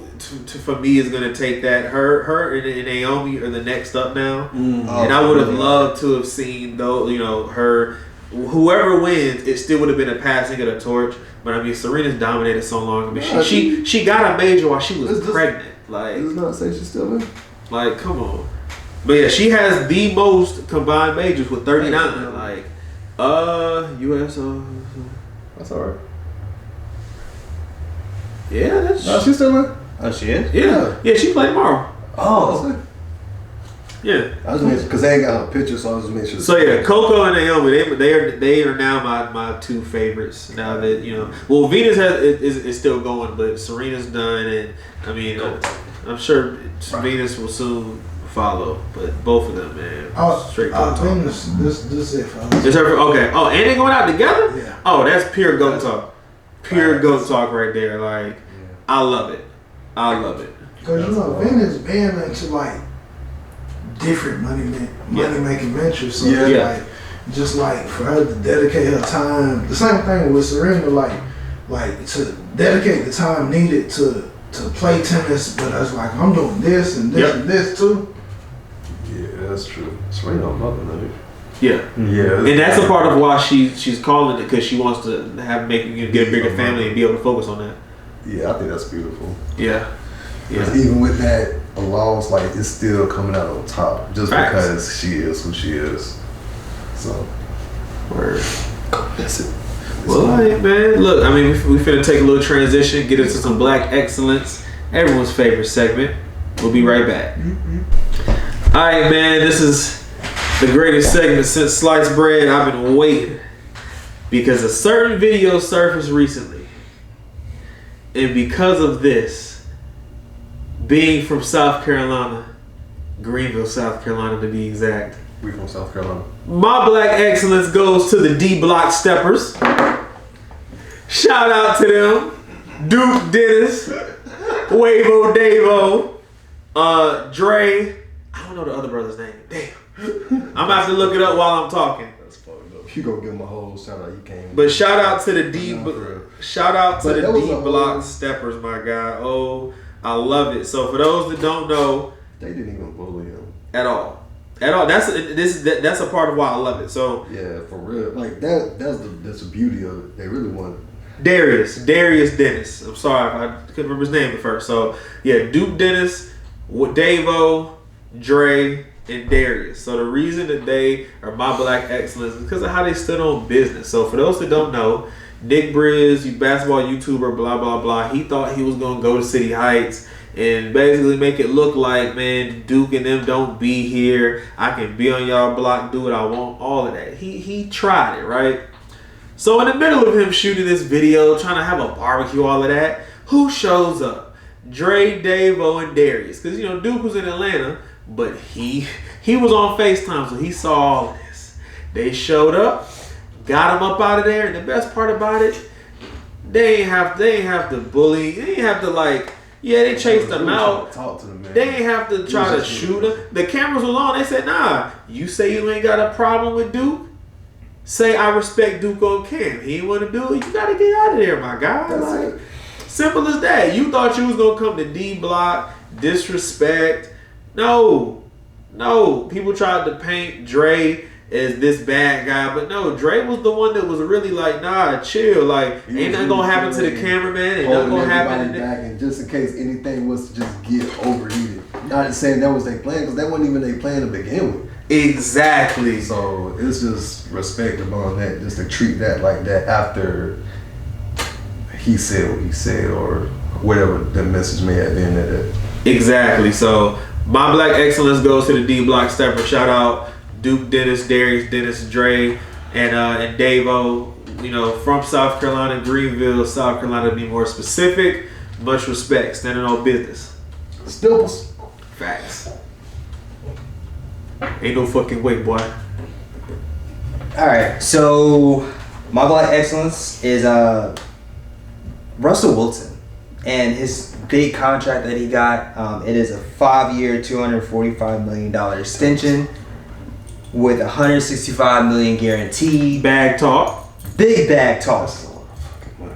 for me, is gonna take that. Her and Naomi are the next up now, and I would have loved to have seen though. You know, her, whoever wins, it still would have been a passing of the torch. But I mean, Serena's dominated so long. I mean, she got a major while she was pregnant. Like, Does not say she's still in. Like, come on. But yeah, she has the most combined majors with 39. Like, U.S. That's alright. Yeah, that's. No, she's still in. Oh, she is? Yeah, she played tomorrow. Oh. Yeah. I was just because they ain't got her picture, so I was just making sure. So yeah, Coco and Naomi, they are now my 2 favorites. Now that well, Venus is still going, but Serena's done, and I mean, I'm sure Venus will soon follow. But both of them, man, straight GOAT talk. Venus, this is it for us. Is her okay? Oh, and they going out together? Yeah. Oh, that's pure GOAT talk. Pure GOAT talk right there. Like, I love it. I love it. Because Venus being into like different money making ventures. So like just like for her to dedicate her time, the same thing with Serena, like to dedicate the time needed to play tennis, but it's like I'm doing this and this and this too. Yeah, that's true. Serena on nothing, though. Yeah, and that's a part of why she's calling it because she wants to get a bigger family and be able to focus on that. Yeah, I think that's beautiful. Yeah. Even with that, a loss, like it's still coming out on top just because she is who she is. So, word. That's it. Well, all right, man. Look, I mean, we finna take a little transition, get into some Black excellence, everyone's favorite segment. We'll be right back. All right, man. This is the greatest segment since sliced bread. I've been waiting because a certain video surfaced recently, and because of this, being from South Carolina, Greenville, South Carolina to be exact, We from South Carolina. my Black excellence goes to the D Block Steppers. Shout out to them. Duke Dennis, Wavo Davo, Dre. I don't know the other brother's name. Damn. I'm gonna have to look it up while I'm talking. That's fucked up. You gonna give him a whole shout out. You can't. But shout out to the D. Shout out to the D Block whole... Steppers, my guy. Oh, I love it. So for those that don't know, they didn't even bully him at all. That's a part of why I love it. So yeah, for real. Like that's the beauty of it. They really wanted. Darius Dennis. I'm sorry, I couldn't remember his name at first. So yeah, Duke Dennis, with Davo, Dre, and Darius. So the reason that they are my black excellence is because of how they stood on business. So for those that don't know, Nick Briz, basketball YouTuber, blah, blah, blah, he thought he was going to go to City Heights and basically make it look like, man, Duke and them don't be here. I can be on y'all block, do what I want, all of that. He tried it, right? So in the middle of him shooting this video, trying to have a barbecue, all of that, who shows up? Dre, Davo, and Darius. Because, you know, Duke was in Atlanta, but he was on FaceTime, so he saw all of this. They showed up, got him up out of there, and the best part about it, they ain't have to bully, they ain't have to they chased him out. Talk to them, man. They ain't have to try to shoot him. The cameras was on. They said, nah, you say you ain't got a problem with Duke? Say I respect Duke on cam. He ain't want to do it. You got to get out of there, my guy. That's it. Simple as that. You thought you was going to come to D Block, disrespect. No. People tried to paint Dre as this bad guy, but no, Dre was the one that was really like, nah, chill. Like, ain't nothing gonna happen to the cameraman. Ain't nothing gonna happen to back, and just in case anything was to just get overheated. Not saying that was their plan, because that wasn't even their plan to begin with. Exactly. So it's just respectable on that, just to treat that like that after he said what he said or whatever the message may have been at that. Exactly. So my black excellence goes to the D Block stepper. Shout out Duke, Dennis, Darius, Dennis, Dre, and Davo. You know, from South Carolina, Greenville, South Carolina, to be more specific. Much respect, standing on business. Stipples. Facts. Ain't no fucking way, boy. Alright, so my black excellence is Russell Wilson and his big contract that he got. It is a 5-year, $245 million extension with $165 million guaranteed. Bag talk. Big bag talk.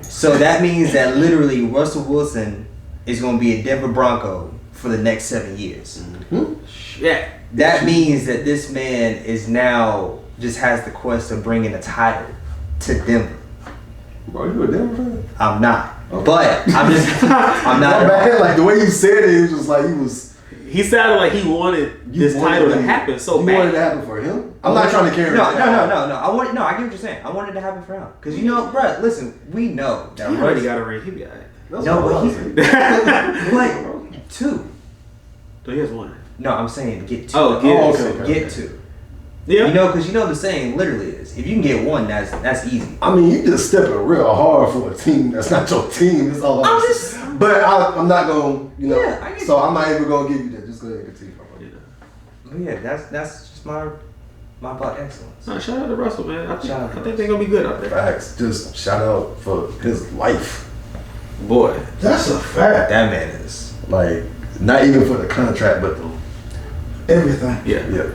So that means that literally Russell Wilson is going to be a Denver Bronco for the next 7 years. Mm-hmm. Shit. That means that this man is now just has the quest of bringing a title to Denver. Bro, you a Denver fan? I'm not. Okay. But I'm not. Bad. Like the way you said it, it was just like he was. He sounded like he wanted this title to happen so bad. bad. You wanted it to happen for him? I'm not trying to carry No. it. I get what you're saying. I wanted it to happen for him. Because, you know, bro, listen, we know that He already got a ring. He be alright. No, but he's like 2. So he has 1. No, I'm saying get 2. Okay. Get 2. Yeah. You know, because you know the saying literally is, if you can get 1, that's easy. I mean, you just stepping real hard for a team that's not your team. That's all I'm saying. But I'm not going to, Yeah, I get so I'm not even going to give you that. Just go ahead and continue. Yeah, that's just my black excellence. Nah, shout out to Russell, man. I Shout out think they're going to be good out there. Facts. Just shout out for his life. Boy. That's a fact. That man is. Like, not even for the contract, but Everything. Yeah. yeah.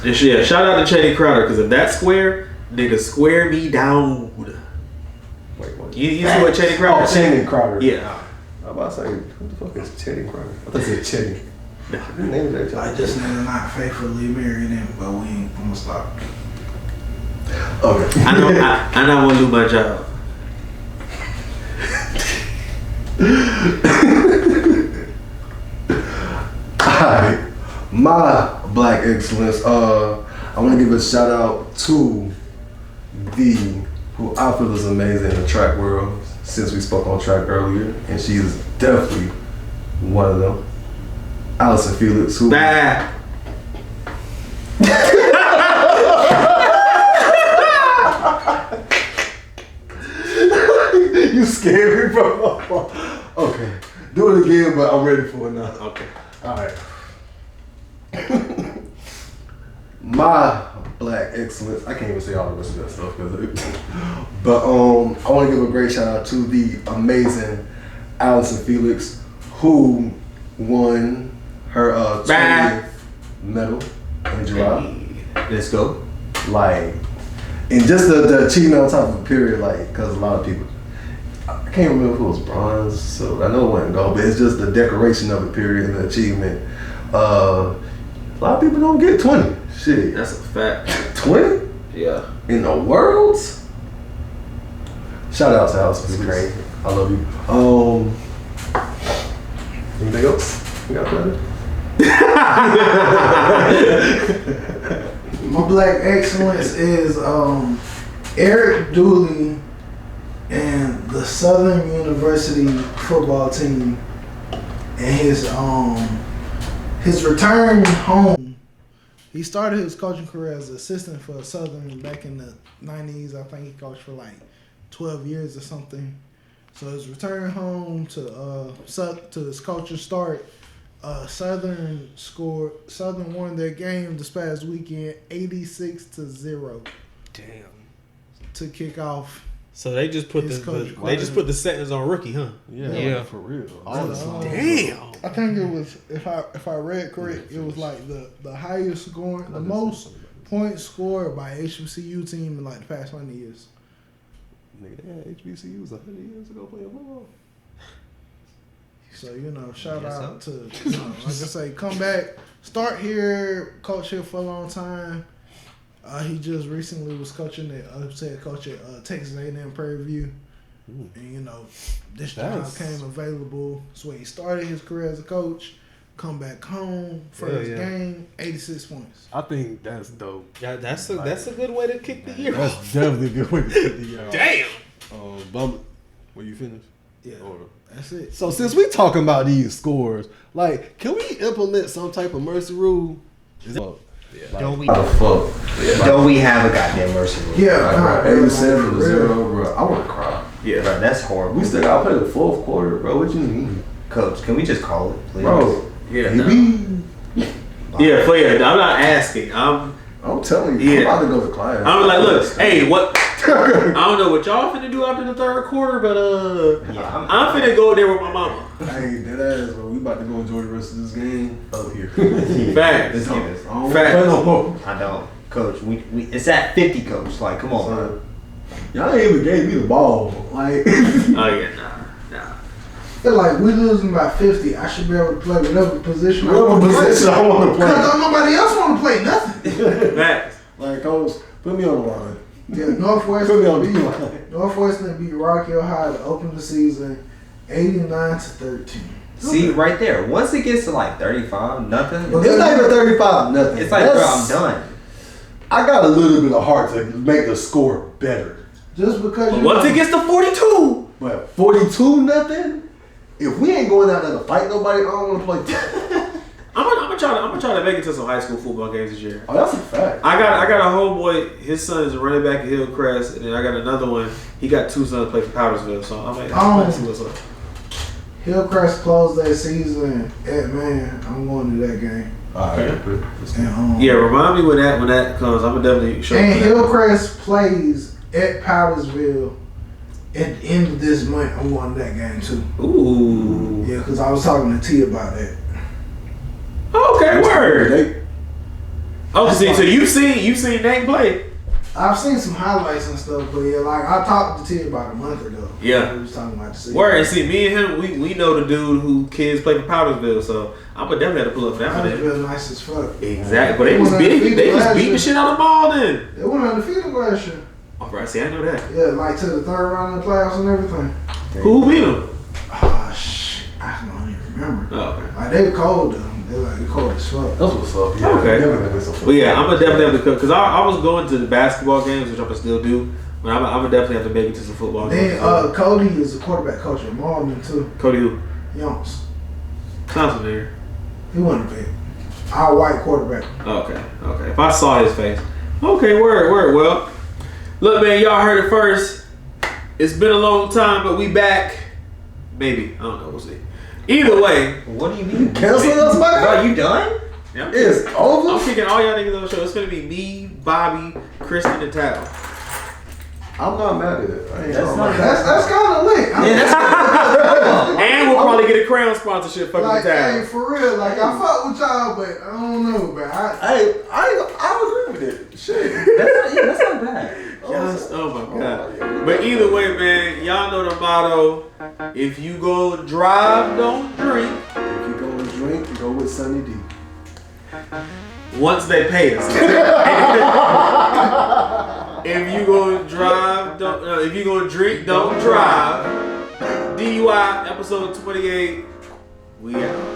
And yeah, shout out to Channing Crowder, because if that's square, nigga, square me down. Wait, what? You see what Channing Crowder Oh, Channing Crowder. Yeah. I'm about to say, who the fuck is Channing Crowder? I thought you said Channing. His name is that Like this nigga not faithfully married him, but we ain't gonna stop. Okay. I know I want to lose my job. Alright. My black excellence, I want to give a shout out to who I feel is amazing in the track world, since we spoke on track earlier, and she is definitely one of them. Allison Felix, who you scared me, bro. Okay, do it again, but I'm ready for it now. Okay. All right. My black excellence. I can't even say all the rest of that stuff, but I want to give a great shout out to the amazing Allison Felix, who won her 20th medal in July. Let's go. Like, and just the achievement on top of the period, like, because a lot of people, I can't remember if it was bronze, so I know it wasn't gold, but it's just the decoration of the period and the achievement. A lot of people don't get 20. Shit. That's a fact. 20? Yeah. In the world? Shout out to Allison. It's crazy. I love you. Anything else? We got that? My black excellence is Eric Dooley and the Southern University football team, and his return home. He started his coaching career as an assistant for Southern back in the 90s. I think he coached for like 12 years or something. So his return home to his coaching start. Southern won their game this past weekend, 86-0. Damn. To kick off. So they just put the sentence on rookie, huh? Yeah. For real. Damn. I think it was, if I read correct, it was like the highest scoring, the most points scored by HBCU team in like the past 100 years. Nigga, they had HBCUs 100 years ago playing football. So, shout out to, like I say, come back, start here, coach here for a long time. He just recently was coaching at Texas A&M Prairie View. And, this job came available. So he started his career as a coach, come back home, first game, 86 points. I think that's dope. Yeah, that's a good way to kick the year That's off. definitely a good way to kick the year off. Damn. Bumble, were you finished? Yeah, that's it. So since we talking about these scores, like, can we implement some type of mercy rule? Don't we have a goddamn mercy rule? Yeah, 87-0, bro. I want to cry. Yeah, bro, that's horrible. We still got to play the fourth quarter, bro. What you mean? Coach, can we just call it, please? Bro, Yeah, I'm not asking. I'm telling you, I'm about to go to class. like, look, hey, what? I don't know what y'all finna do after the third quarter, but I'm finna go there with my mama. Hey, that ass, bro. We about to go enjoy the rest of this game up here. Facts. This game is. I I don't, Coach. We it's at 50, Coach. Like, come on, bro. Y'all ain't even gave me the ball. Like, Oh yeah, nah. Feel like we losing by 50. I should be able to play whatever position I want to play. Because don't nobody else want to play nothing. Facts. Like, coach, put me on the line. Yeah, Put me on the line. Northwestern beat Rock Hill High to open the season, 89-13. See, right there. Once it gets to like 35, nothing. It's not even 35, nothing. It's like, bro, I'm done. I got a little bit of heart to make the score better. Just because Once it gets to 42, But 42, nothing? If we ain't going out there to fight nobody, I don't want to play. I'm gonna try to make it to some high school football games this year. Oh, that's a fact. I got a homeboy. His son is a running back at Hillcrest, and then I got another one. He got two sons play for Powdersville, so I might see what's up. Hillcrest closed their season at I'm going to that game. Yeah, remind me when that comes. I'm gonna definitely show. And Hillcrest plays at Powdersville at the end of this month. I'm going to that game too. Ooh. Yeah, because I was talking to T about that. Okay, word. Oh, so you've seen Nate play? I've seen some highlights and stuff, but yeah, like I talked to T about a month ago. Yeah. We was talking about the season. Word. And see, me and him, we know the dude who kids play for Powdersville, so I'm gonna definitely have to pull up that for them. Powdersville nice as fuck. Exactly, but they was beating the shit out of the ball then. They went undefeated last year. Oh, right. See, I know that. Yeah, like to the third round of the playoffs and everything. Who beat them? Oh shit, I don't even remember. Oh, okay. Like they cold though. They cold as fuck. That's what's up. Yeah, Okay. Well, yeah, I'm gonna definitely have to cook because I was going to the basketball games, which I'm gonna still do. But I'm gonna definitely have to make it to some football games. Then Cody is a quarterback coach at Malden too. Cody who? Youngs. Sounds familiar. He wasn't big. Our white quarterback. Okay. If I saw his face. Okay, word. Well, look, man, y'all heard it first. It's been a long time, but we back. Maybe. I don't know. We'll see. Either way. What do you mean? Cancel us, man. Bro, you done? Yeah, It's over. I'm kicking all y'all niggas on the show. It's gonna be me, Bobby, Kristen, and Tal. I'm not mad at it. That's kind of lit. And we'll probably get a crown sponsorship fucking Like, Tal. hey, for real. Like, I fuck with y'all, but I don't know, man. I agree with it. Shit. That's not bad. Yes, oh my god. But either way, man, y'all know the motto. If you go drive, don't drink. If you go to drink, go with Sunny D. Once they pay us. If you go drive, don't. If you go drink, don't drive. DUI episode 28. We out.